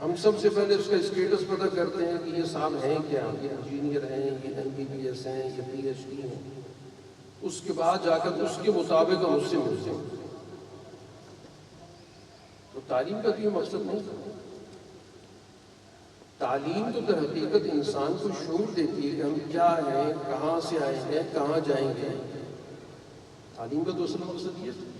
ہم سب سے پہلے اس کا اسٹیٹس پتہ کرتے ہیں کہ یہ صاحب ہیں کیا، یہ انجینئر ہیں، یہ MBBS ہیں، یہ PhD ہیں، اس کے بعد جا کر اس کے مطابق ہم اس سے ملتے ہیں۔ تو تعلیم کا تو یہ مقصد نہیں تھا۔ تعلیم تو در حقیقت انسان کو شعور دیتی ہے کہ ہم کیا ہیں، کہاں سے آئے ہیں، کہاں جائیں گے۔ تعلیم کا تو اصل مقصد یہ ہے۔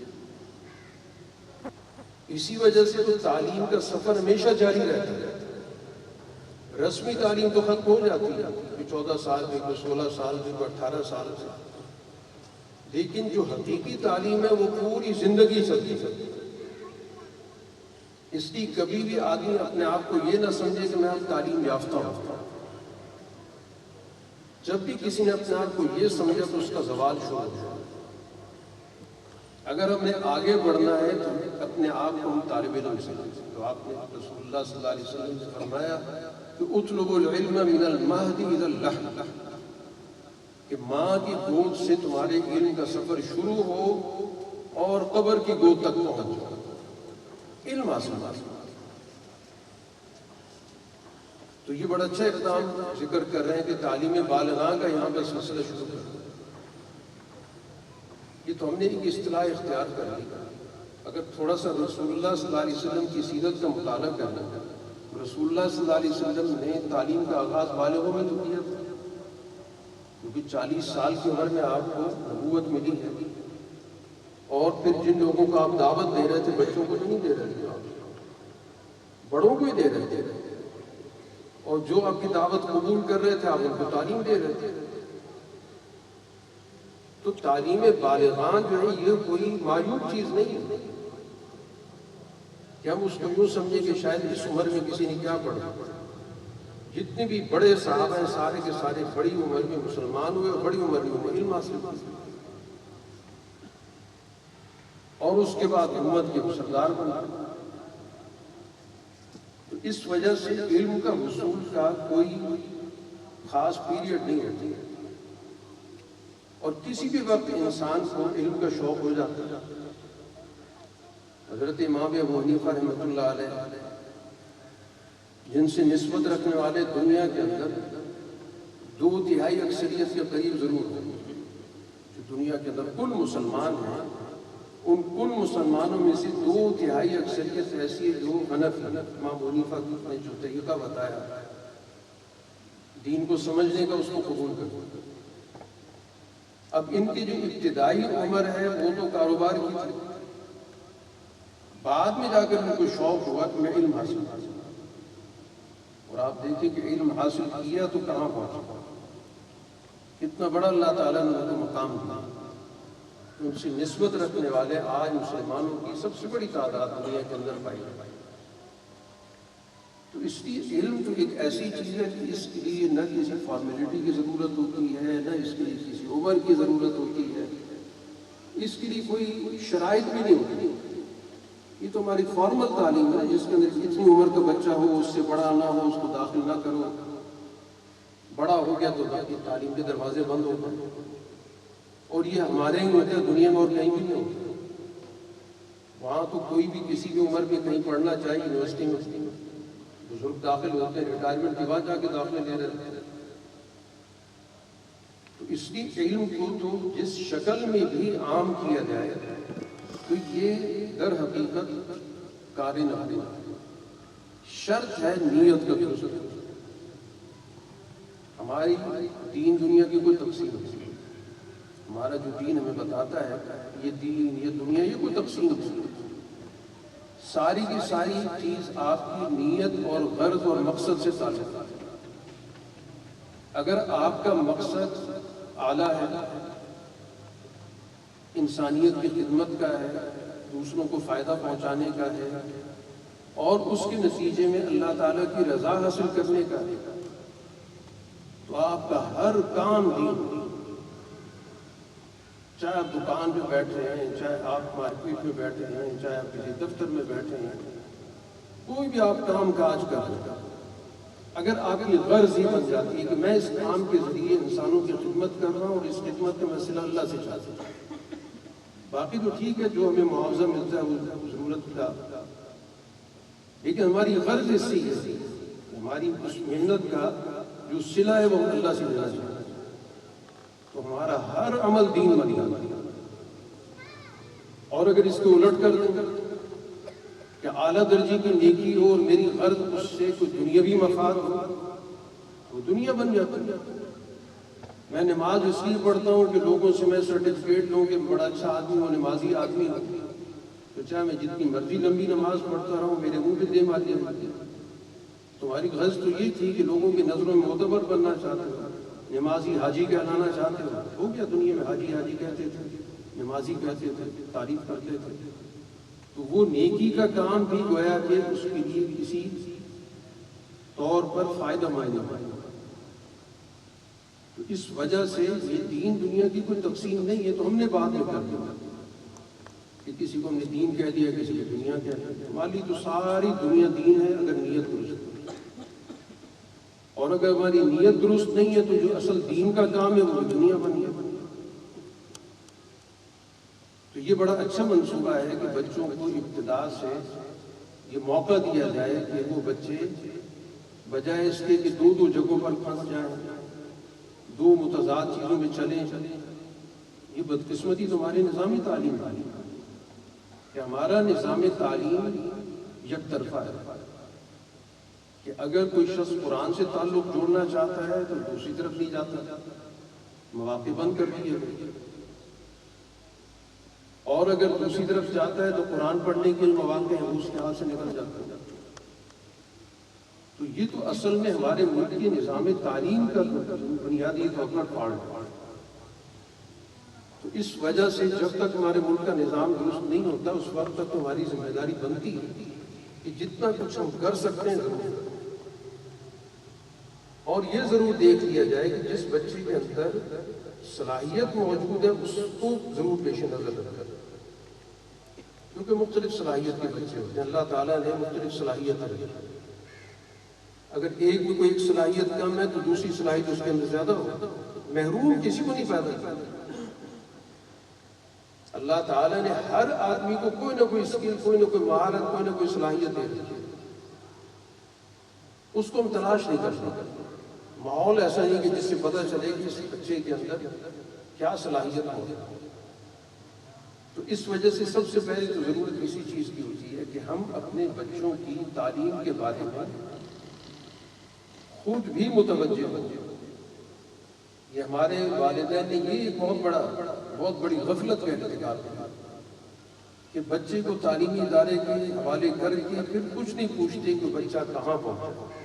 اسی وجہ سے تو تعلیم کا سفر ہمیشہ جاری رہتا ہے۔ رسمی تعلیم تو ختم ہو جاتی ہے، کوئی 14 سال میں، کوئی 16 سال میں، کوئی 18 سال سے، لیکن جو حقیقی تعلیم ہے وہ پوری زندگی چلتی ہے۔ اس لیے کبھی بھی آدمی اپنے آپ کو یہ نہ سمجھے کہ میں اب تعلیم یافتہ ہوں۔ جب بھی کسی نے اپنے آپ کو یہ سمجھا تو اس کا زوال شروع ہو جائے۔ اگر ہمیں آگے بڑھنا ہے تو اپنے آپ کو ہم طالب علم سمجھیں۔ تو آپ نے رسول اللہ صلی اللہ علیہ وسلم سے فرمایا کہ اطلبوا العلم من المہد الى اللحد، کہ ماں کی گود سے تمہارے علم کا سفر شروع ہو اور قبر کی گود تک پہنچ جاؤ، علم حاصل۔ تو یہ بڑا اچھا اقدام ذکر کر رہے ہیں کہ تعلیم بالغاں کا یہاں پہ سلسلہ شروع کر، یہ تو ہم نے ایک اصطلاح اختیار کر لی۔ اگر تھوڑا سا رسول اللہ صلی اللہ علیہ وسلم کی سیرت کا مطالعہ کرنا، رسول اللہ صلی اللہ علیہ وسلم نے تعلیم کا آغاز بالغوں میں تو کیا تھا، کیونکہ 40 سال کی عمر میں آپ کو نبوت ملی ہے، اور پھر جن لوگوں کو آپ دعوت دے رہے تھے بچوں کو نہیں دے رہے تھے، آپ بڑوں کو ہی دے رہے تھے، اور جو آپ کی دعوت قبول کر رہے تھے آپ ان کو تعلیم دے رہے تھے۔ تو تعلیم بالغان جو ہے یہ کوئی معیوب چیز نہیں ہے کہ ہم اس کو یوں سمجھے کہ شاید اس عمر میں کسی نے کیا پڑھا۔ جتنے بھی بڑے صحابہ ہیں سارے کے سارے بڑی عمر میں مسلمان ہوئے، اور بڑی عمر میں علم حاصل کیا، اور اس کے بعد امت کے سردار بنا۔ تو اس وجہ سے علم کا حصول کا کوئی خاص پیریڈ نہیں ہوتی، اور کسی بھی وقت انسان کو علم کا شوق ہو جاتا ہے۔ حضرت امام ابو حنیفہ رحمۃ اللہ علیہ، جن سے نسبت رکھنے والے دنیا کے اندر 2/3 اکثریت کے قریب ضرور ہوں، جو دنیا کے اندر کل مسلمان ہیں، ان کل مسلمانوں میں سے 2/3 اکثریت ایسی ہے جو حنفی، امام ابو حنیفہ نے جو طریقہ بتایا دین کو سمجھنے کا، اس کو قبول کرتے۔ اب ان کی جو ابتدائی عمر ہے وہ تو کاروبار کی تھی، بعد میں جا کر ان کو شوق ہوا کہ میں علم حاصل کروں، اور آپ دیکھیں کہ علم حاصل کیا تو کہاں پہنچا، کتنا بڑا اللہ تعالیٰ نے ان کو مقام دیا۔ ان سے نسبت رکھنے والے آج مسلمانوں کی سب سے بڑی تعداد دنیا کے اندر پائی جاتی ہے۔ تو اس لیے علم تو ایک ایسی چیز ہے کہ اس کے لیے نہ کسی فارمیلٹی کی ضرورت ہوتی ہے، نہ اس کے لیے کسی عمر کی ضرورت ہوتی ہے، اس کے لیے کوئی شرائط بھی نہیں ہوتی۔ یہ تو ہماری فارمل تعلیم ہے جس کے اندر اتنی عمر کا بچہ ہو، اس سے بڑا نہ ہو، اس کو داخل نہ کرو، بڑا ہو گیا تو تعلیم کے دروازے بند ہو گئے۔ اور یہ ہمارے ہی ہوتے ہیں، دنیا میں اور کہیں بھی نہیں ہوتے۔ وہاں تو کوئی بھی کسی بھی عمر میں کہیں پڑھنا چاہیے، یونیورسٹی میں بزرگ داخل ہوتے ہیں، ریٹائرمنٹ کے بعد جا کے داخلے لے رہے ہیں۔ تو اس لیے علم کو تو جس شکل میں بھی عام کیا جائے تو یہ در حقیقت کار نفع شرط ہے نیت کا درست۔ ہماری دین دنیا کی کوئی تقسیم نہیں، ہمارا جو دین ہمیں بتاتا ہے یہ دین یہ دنیا یہ کوئی تقسیم نہیں، ساری کی ساری چیز آپ کی نیت اور غرض اور مقصد سے تعلق ہے۔ اگر آپ کا مقصد اعلیٰ ہے، انسانیت کی خدمت کا ہے، دوسروں کو فائدہ پہنچانے کا ہے، اور اس کے نتیجے میں اللہ تعالیٰ کی رضا حاصل کرنے کا ہے، تو آپ کا ہر کام دین، چاہے آپ دکان پہ بیٹھے ہیں، چاہے آپ مارکیٹ میں بیٹھے ہیں، چاہے آپ کسی دفتر میں بیٹھے ہیں، کوئی بھی آپ کام کاج کر رہے ہیں، اگر آپ کی غرض یہ بن جاتی ہے کہ میں اس کام کے ذریعے انسانوں کی خدمت کر رہا ہوں اور اس خدمت کا مسئلہ اللہ سے چاہتا ہوں، باقی تو ٹھیک ہے جو ہمیں معاوضہ ملتا ہے وہ ضرورت کا، لیکن ہماری غرض اس سے ہے ہماری اس محنت کا جو صلہ ہے وہ اللہ سے لینا چاہتا ہے، تو ہمارا ہر عمل دین بن جاتا ہے۔ اور اگر اس کو الٹ کر دیں کہ اعلیٰ درجے کی نیکی ہو اور میری غرض اس سے کوئی دنیاوی مفاد ہو تو دنیا بن جاتا ہے۔ میں نماز اس لیے پڑھتا ہوں کہ لوگوں سے میں سرٹیفکیٹ لوں کہ بڑا اچھا آدمی ہوں، نمازی آدمی ہوں، تو چاہے میں جتنی مرضی لمبی نماز پڑھتا رہوں میرے منہ پہ دے مارے ہوتے۔ تمہاری غرض تو یہ تھی کہ لوگوں کی نظروں میں معتبر بننا چاہتے ہو، نمازی حاجی کہلانا چاہتے ہو گیا، دنیا میں حاجی حاجی کہتے تھے، نمازی کہتے تھے، تعریف کرتے تھے، تو وہ نیکی کا کام بھی گویا کہ اس کے لیے کسی طور پر فائدہ مائنے پائے۔ تو اس وجہ سے یہ دین دنیا کی کوئی تقسیم نہیں ہے، تو ہم نے بعد میں کر دیا کہ کسی کو ہم نے دین کہہ دیا، کسی کو دنیا کہہ دیا۔ ہماری تو ساری دنیا دین ہے اگر نیت درست ہے، اور اگر ہماری نیت درست نہیں ہے تو جو اصل دین کا کام ہے وہ دنیا بن گیا۔ تو یہ بڑا اچھا منصوبہ ہے کہ بچوں کو ابتدا سے یہ موقع دیا جائے کہ وہ بچے بجائے اس کے کہ دو جگہوں پر پھنس جائیں، دو متضاد چیزوں میں چلیں۔ یہ بدقسمتی تمہارے نظام تعلیم کہ ہمارا نظام تعلیم یک طرفہ ہے کہ اگر کوئی شخص قرآن سے تعلق جوڑنا چاہتا ہے تو دوسری طرف نہیں جاتا، مواقع بند کر دیے گئے، اور اگر دوسری طرف جاتا ہے تو قرآن پڑھنے کے مواقع ہیں وہ اس کے ہاتھ سے نکل جاتا ہے۔ تو یہ تو اصل میں ہمارے ملک کے نظام تعلیم کا بنیادی طور پر فالٹ ہے۔ تو اس وجہ سے جب تک ہمارے ملک کا نظام درست نہیں ہوتا اس وقت تک ہماری ذمہ داری بنتی ہے کہ جتنا کچھ ہم کر سکتے ہیں ضرور، اور یہ ضرور دیکھ لیا جائے کہ جس بچے کے اندر صلاحیت موجود ہے اس کو ضرور پیش نظر رکھیں، کیونکہ مختلف صلاحیت کے بچے ہوتے ہیں، اللہ تعالیٰ نے مختلف صلاحیت رکھی۔ اگر ایک میں کوئی ایک صلاحیت کم ہے تو دوسری صلاحیت اس کے اندر زیادہ ہو، محروم کسی کو نہیں پیدا کیا۔ اللہ تعالیٰ نے ہر آدمی کو کوئی نہ کوئی اسکل، کوئی نہ کوئی مہارت، کوئی نہ کوئی صلاحیت دے رکھی ہے، اس کو ہم تلاش نہیں کر سکتے۔ ماحول ایسا نہیں کہ جس سے پتہ چلے کہ اس بچے کے اندر کیا صلاحیت ہے۔ تو اس وجہ سے سب سے پہلے تو ضرورت اسی چیز کی ہوتی ہے کہ ہم اپنے بچوں کی تعلیم کے بارے میں خود بھی متوجہ ہوں۔ یہ ہمارے والدین نے یہ بہت بڑی غفلت کا ارتکاب کیا کہ بچے کو تعلیمی ادارے کے حوالے کر کے پھر کچھ نہیں پوچھتے کہ بچہ کہاں پہنچا.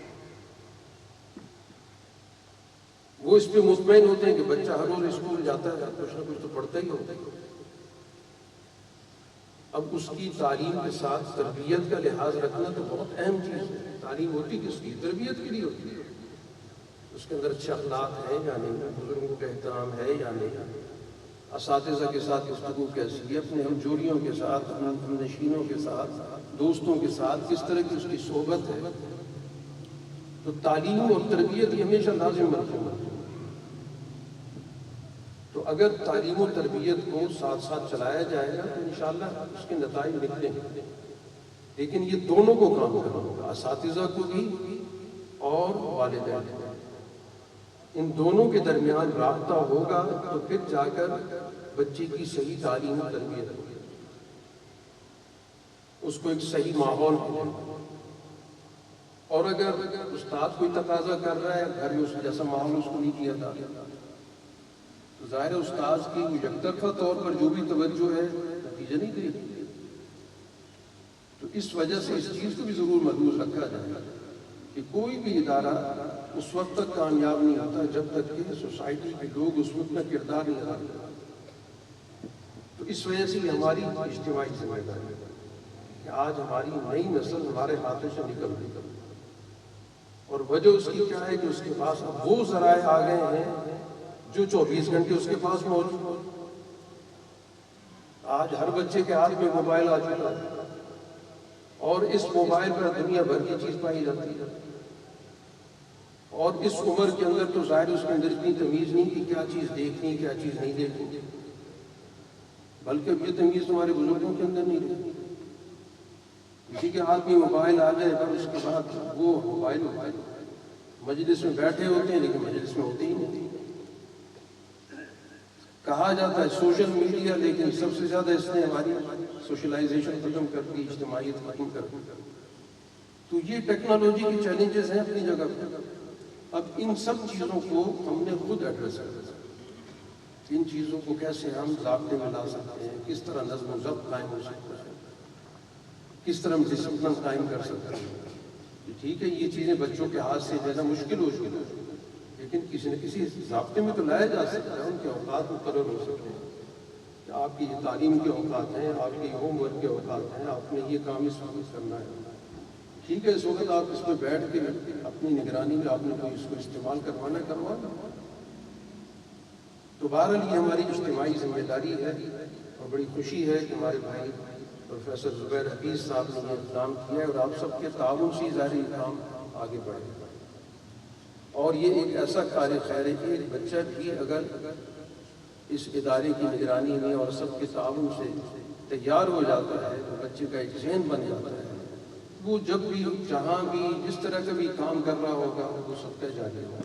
وہ اس پہ مطمئن ہوتے ہیں کہ بچہ ہر روز اسکول جاتا ہے، کچھ نہ کچھ تو پڑھتا ہی ہوتا ہے. اب اس کی تعلیم کے ساتھ تربیت کا لحاظ رکھنا تو بہت اہم چیز ہے. تعلیم ہوتی کس کی؟ تربیت کے لیے ہوتی ہے. اس کے اندر اچھے اخلاق ہیں یا نہیں، بزرگوں کا احترام ہے یا نہیں، اساتذہ کے ساتھ گفتگو کیسی ہے، اپنے ہم جوڑیوں کے ساتھ، ہم نشینوں کے ساتھ، دوستوں کے ساتھ کس طرح کی اس کی صحبت ہے. تو تعلیم اور تربیت یہ ہمیشہ لازم رکھنا. تو اگر تعلیم و تربیت کو ساتھ ساتھ چلایا جائے گا تو انشاءاللہ اس کے نتائج نکلیں گے. لیکن یہ دونوں کو کام کرنا ہوگا، اساتذہ کو بھی اور والدین. ان دونوں کے درمیان رابطہ ہوگا تو پھر جا کر بچے کی صحیح تعلیم و تربیت ہوگی، اس کو ایک صحیح ماحول ملے گا. اور اگر استاد کوئی تقاضا کر رہا ہے گھر میں اس جیسا ماحول اس کو نہیں دیا تھا تو ظاہر استاد کی یک طرفہ طور پر جو بھی توجہ ہے نتیجہ نہیں دے گی. تو اس وجہ سے اس چیز کو بھی ضرور ملحوظ رکھا جائے کہ کوئی بھی ادارہ اس وقت تک کامیاب نہیں ہوتا جب تک کہ سوسائٹی کے لوگ اس میں اپنا کردار نہیں ڈالتے. تو اس وجہ سے یہ ہماری اجتماعی ذمہ داری ہے کہ آج ہماری نئی نسل ہمارے ہاتھوں سے نکل رہی ہے. اور وجہ اس کی کیا ہے کہ اس کے پاس اب وہ ذرائع آ گئے ہیں جو 24 گھنٹے اس کے پاس موجود. آج ہر بچے کے ہاتھ میں موبائل آ چکا ہے اور اس موبائل پر دنیا بھر کی چیز پائی جاتی ہے. اور اس عمر کے اندر تو ظاہر اس کے اندر اتنی تمیز نہیں کہ کیا چیز دیکھنی کیا چیز نہیں دیکھنی، بلکہ یہ تمیز تمہارے بزرگوں کے اندر نہیں رہتی. کسی کے ہاتھ میں موبائل آ جائے اور اس کے بعد وہ موبائل مجلس میں بیٹھے ہوتے ہیں لیکن مجلس میں ہوتے ہی نہیں. کہا جاتا ہے سوشل میڈیا، لیکن سب سے زیادہ اس نے ہماری سوشلائزیشن ختم کر دی، اجتماعیت ختم کر دی. تو یہ ٹیکنالوجی کے چیلنجز ہیں اپنی جگہ پر. اب ان سب چیزوں کو ہم نے خود ایڈریس کرنا ہے. ان چیزوں کو کیسے ہم ضابطے میں لا سکتے ہیں، کس طرح نظم و ضبط قائم ہو سکتا ہے، کس طرح ہم ڈسپلن قائم کر سکتے ہیں. ٹھیک ہے یہ چیزیں بچوں کے ہاتھ سے زیادہ مشکل ہو چکی ہیں لیکن کسی نہ کسی ضابطے میں تو لایا جا سکتا ہے. ان کے اوقات مقرر ہو سکتے ہیں کہ آپ کی یہ تعلیم کے اوقات ہیں، آپ کی ہوم ورک کے اوقات ہیں، آپ نے یہ کام اس وقت کرنا ہے. ٹھیک ہے اس وقت آپ اس میں بیٹھ کے اپنی نگرانی میں آپ نے کوئی اس کو استعمال کروانا کروانا. تو بہرحال یہ ہماری اجتماعی ذمہ داری ہے اور بڑی خوشی ہے کہ ہمارے بھائی پروفیسر زبیر حفیظ صاحب نے یہ اقدام کیا ہے اور آپ سب کے تعاون سے ظاہر یہ کام آگے بڑھے. اور یہ ایک ایسا کار خیر ہے کہ ایک بچہ بھی اگر اس ادارے کی نگرانی میں اور سب کے تعاون سے تیار ہو جاتا ہے تو بچے کا ایک ذہن بن جاتا ہے. وہ جب بھی جہاں بھی جس طرح کا بھی کام کر رہا ہوگا وہ سب کا جانے گا.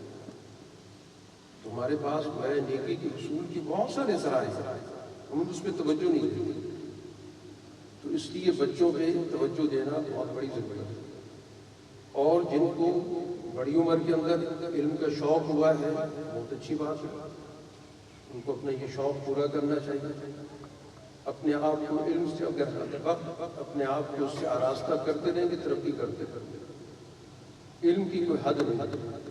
تو ہمارے پاس میں نیکی کے اصول کی بہت سارے ذرائع ہیں، ہم اس پہ توجہ نہیں دیتے. تو اس لیے بچوں پہ توجہ دینا بہت بڑی ضرورت ہے. اور جن کو بڑی عمر کے اندر علم کا شوق ہوا ہے بہت اچھی بات ہے، ان کو اپنا یہ شوق پورا کرنا چاہیے. اپنے آپ کو علم سے اگر اپنے آپ کو اس سے آراستہ کرتے رہیں گے ترقی کرتے کرتے. علم کی کوئی حد نہیں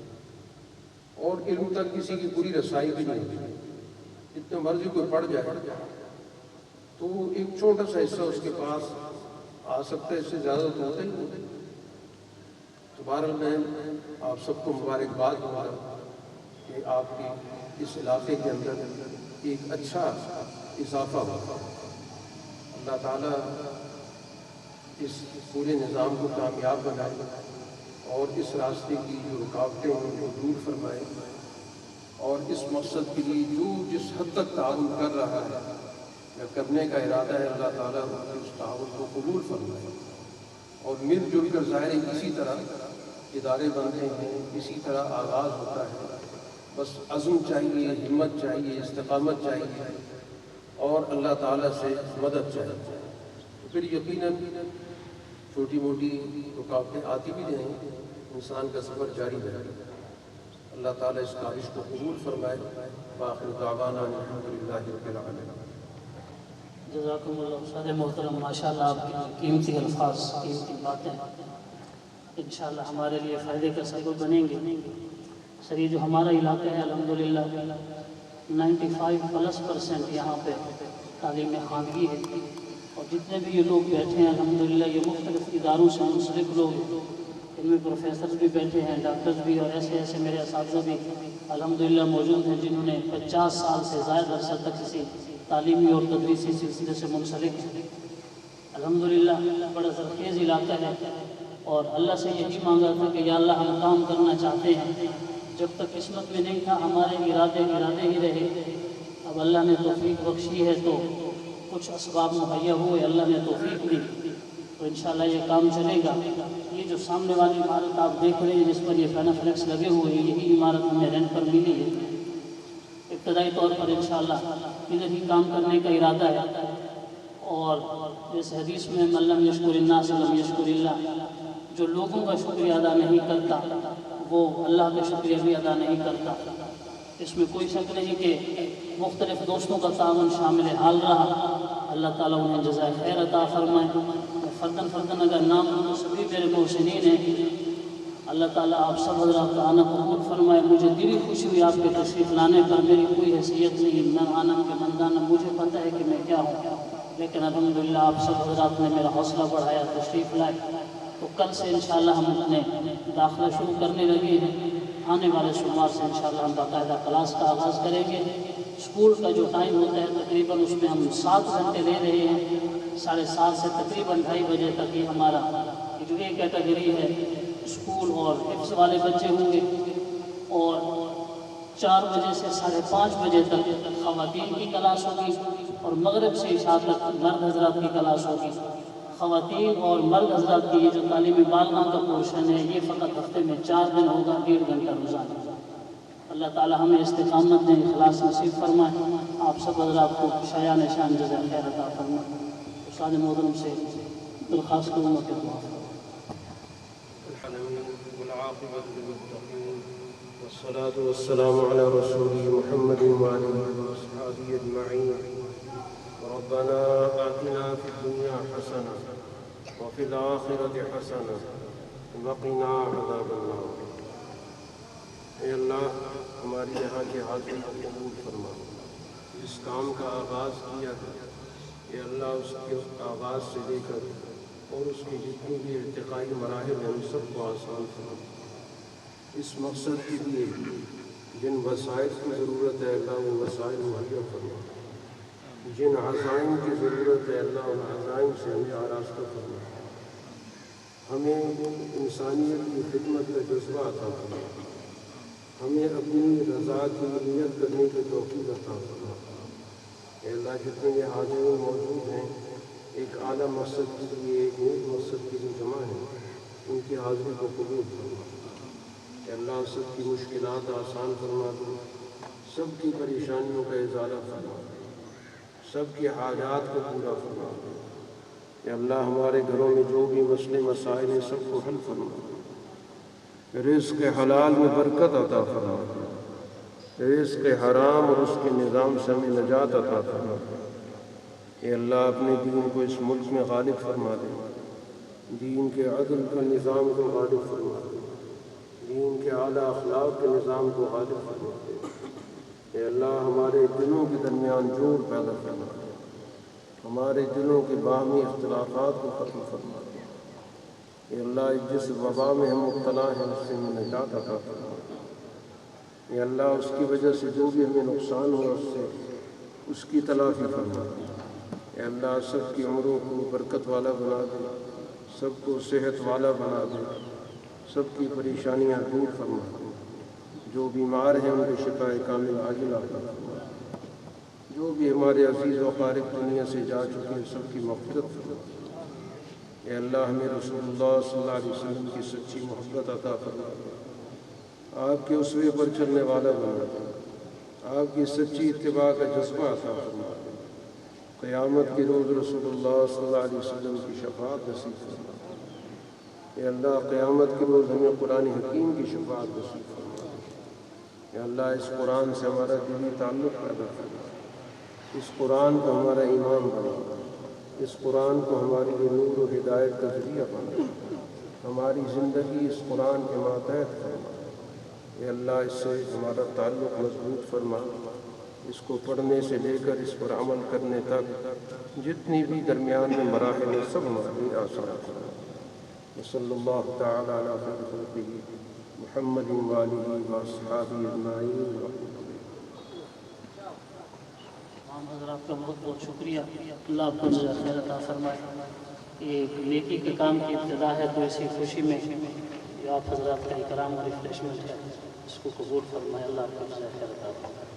اور علم تک کسی کی پوری رسائی بھی نہیں ہوتی. جتنے مرضی کوئی پڑھ جائے تو ایک چھوٹا سا حصہ اس کے پاس آ سکتا ہے، اس سے زیادہ تو ہوتا ہی نہیں. تو بہرحال میں آپ سب کو مبارکباد دوں گا کہ آپ کی اس علاقے کے اندر ایک اچھا اضافہ ہوا. اللہ تعالیٰ اس پورے نظام کو کامیاب بنائے اور اس راستے کی جو رکاوٹیں ہیں ان کو دور فرمائے اور اس مقصد کے لیے جو جس حد تک تعاون کر رہا ہے یا کرنے کا ارادہ ہے اللہ تعالیٰ اس تعاون کو قبول فرمائے. اور مل جل کر ظاہر اسی طرح ادارے بنتے ہیں، اسی طرح آغاز ہوتا ہے. بس عزم چاہیے، ہمت چاہیے، استقامت چاہیے اور اللہ تعالیٰ سے مدد چاہیے. تو پھر یقیناً چھوٹی موٹی رکاوٹیں آتی بھی رہیں، انسان کا سفر جاری رہے. اللہ تعالیٰ اس کاوش کو قبول فرمائے. وآخر دعوانا الحمدللہ رب العالمین. جزاکم اللہ استاد محترم، ماشاءاللہ آپ کی قیمتی الفاظ، قیمتی باتیں انشاءاللہ ہمارے لیے فائدے کا سبب بنیں گے۔ سر یہ جو ہمارا علاقہ ہے الحمدللہ 95% یہاں پہ تعلیم خواندگی ہے، اور جتنے بھی یہ لوگ بیٹھے ہیں الحمدللہ یہ مختلف اداروں سے منسلک لوگ ہیں، ان میں پروفیسرز بھی بیٹھے ہیں، ڈاکٹرز بھی، اور ایسے ایسے میرے اساتذہ بھی الحمدللہ موجود ہیں جنہوں نے 50 سال سے زائد عرصہ تک کسی تعلیمی اور تدریسی سلسلے سے منسلک ہیں۔ الحمدللہ بڑا زرخیز علاقہ ہے، اور اللہ سے یہی مانگا تھا کہ یا اللہ ہم کام کرنا چاہتے ہیں، جب تک قسمت میں نہیں تھا ہمارے ارادے ہی رہے، اب اللہ نے توفیق بخشی ہے تو کچھ اسباب مہیا ہوئے، اللہ نے توفیق دی تو انشاءاللہ یہ کام چلے گا۔ یہ جو سامنے والی عمارت آپ دیکھ رہے ہیں جس پر یہ پینافلیکس لگے ہوئے ہیں، یہی عمارت ہمیں رینٹ پر ملی ہے۔ ابتدائی طور پر انشاءاللہ ادھر ہی کام کرنے کا ارادہ ہے، اور اس حدیث میں من لم یشکر الناس لم یشکر اللہ، جو لوگوں کا شکریہ ادا نہیں کرتا وہ اللہ کا شکریہ بھی ادا نہیں کرتا۔ اس میں کوئی شک نہیں کہ مختلف دوستوں کا تعاون شامل حال رہا، اللہ تعالیٰ انہیں جزائے خیر عطا فرمائے۔ فردن اگر نام تو سبھی میرے محسنین ہیں، اللہ تعالیٰ آپ سب حضرات کا آنا قبول فرمائے۔ مجھے دلی خوشی ہوئی آپ کے تشریف لانے پر، میری کوئی حیثیت نہیں، میں آنا کے مندانہ، مجھے پتہ ہے کہ میں کیا ہوں، لیکن الحمدللہ آپ سب حضرات نے میرا حوصلہ بڑھایا، تشریف لائے۔ تو کل سے انشاءاللہ ہم اپنے داخلہ شروع کرنے لگے ہیں، آنے والے سوموار سے انشاءاللہ ہم باقاعدہ کلاس کا آغاز کریں گے۔ اسکول کا جو ٹائم ہوتا ہے تقریباً اس میں ہم 7 گھنٹے لے رہے ہیں، 7:30 سے تقریباً 2:30 بجے تک یہ ہمارا جو یہ کیٹیگری ہے اسکول اور حفظ والے بچے ہوں گے، اور 4 بجے سے 5:30 بجے تک خواتین کی کلاس ہوگی، اور مغرب سے عشاء تک مرد حضرات کی کلاس ہوگی۔ خواتین اور مرد حضرات کی یہ جو تعلیم بالغاں کا پورشن ہے یہ فقط ہفتے میں 4 دن ہوگا، 1.5 گھنٹہ روزانہ۔ اللہ تعالی ہمیں استقامت دیں، اخلاص نصیب فرمائے، آپ سب حضرات کو شایان شان جزائے خیر عطا فرمائے۔ استاد محترم سے درخواست کروں گا کہ دعا والعاقبۃ للمتقین والصلاة والسلام علی رسول محمد وآلہ وصحبہ اجمعین۔ ربنا آتنا فی الدنیا حسنہ وفی الآخرۃ حسنہ وقنا عذاب النار۔ اے اللہ ہماری یہاں کی حاضری کو قبول فرما، جس کام کا آغاز کیا ہے اے اللہ اس کے آغاز سے لے کر اور اس کی جتنی بھی ارتقائی مراحل ہیں ان سب کو آسان فرما۔ اس مقصد کے لیے جن وسائل کی ضرورت ہے اللہ وہ وسائل مہیا فرما، جن عزائم کی ضرورت ہے اللہ ان عزائم سے ہمیں آراستہ فرما، ہمیں انسانیت کی خدمت کا جذبہ عطا فرما، ہمیں اپنی رضا کی نیت کرنے کی توفیق عطا فرما۔ اے اللہ جتنے یہ حاضرین موجود ہیں ایک اعلیٰ مقصد کے لیے، ایک نیک مقصد کے لیے جمع ہیں، ان کی حاضری کو قبول فرما۔ اے اللہ سب کی مشکلات آسان فرما دو، سب کی پریشانیوں کا ازالہ فرما، سب کی حاجات کو پورا فرما دو۔ اے اللہ ہمارے گھروں میں جو بھی مسئلے مسائل ہیں سب کو حل فرما، رزق حلال میں برکت عطا فرما، رزق حرام اور اس کے نظام سے ہمیں نجات عطا فرما۔ اے اللہ اپنے دین کو اس ملک میں غالب فرما دے، دین کے عدل کے نظام کو غالب فرما دے، دین کے اعلیٰ اخلاق کے نظام کو غالب فرما دے۔ اے اللہ ہمارے دلوں کے درمیان جوڑ پیدا فرما دے، ہمارے دلوں کے باہمی اختلافات کو ختم فرما دے۔ اے اللہ جس وبا میں ہم مبتلا ہیں اس سے ہمیں نجات عطا فرما دے۔ اے اللہ اس کی وجہ سے جو بھی ہمیں نقصان ہو اس کی تلافی فرما دے۔ اے اللہ سب کی عمروں کو برکت والا بنا دے، سب کو صحت والا بنا دے، سب کی پریشانیاں دور فرما دے، جو بیمار ہیں ان کو شفا کامل عاجل عطا فرما، جو بھی ہمارے عزیز و اقارب دنیا سے جا چکے ہیں سب کی مغفرت فرما۔ اے اللہ ہمیں رسول اللہ صلی اللہ علیہ وسلم کی سچی محبت عطا فرما، آپ کے اسوے پر چلنے والا بنا دے، آپ کی سچی اتباع کا جذبہ عطا فرما، قیامت کے روز رسول اللہ صلی اللہ علیہ وسلم کی شفاعت نصیب فرما۔ اے اللہ قیامت کے روز ہمیں قرآن حکیم کی شفاعت نصیب فرما۔ اے اللہ اس قرآن سے ہمارا دلی تعلق پیدا فرما، اس قرآن کو ہمارا امام بنا، اس قرآن کو ہمارے لیے نور و ہدایت کا ذریعہ بنا، ہماری زندگی اس قرآن کے ماتحت فرما۔ اے اللہ اس سے ہمارا تعلق مضبوط فرما، اس کو پڑھنے سے لے کر اس پر عمل کرنے تک جتنی بھی درمیان میں مراحل ہیں سب ہمارے لیے آسان فرما۔ صلی اللہ تعالی علی خیر خلقہ محمد وآلہ واصحابہ اجمعین۔ تمام حضرات کا بہت بہت شکریہ، اللہ آپ کو جزائے خیر عطا فرمائے۔ یہ ایک نیکی کے کام کی ابتدا ہے، تو اسی خوشی میں جو آپ حضرات کا اکرام اور ریفریشمنٹ ہے اس کو قبول فرمائے، اللہ آپ کو جزائے خیر عطا فرمائے۔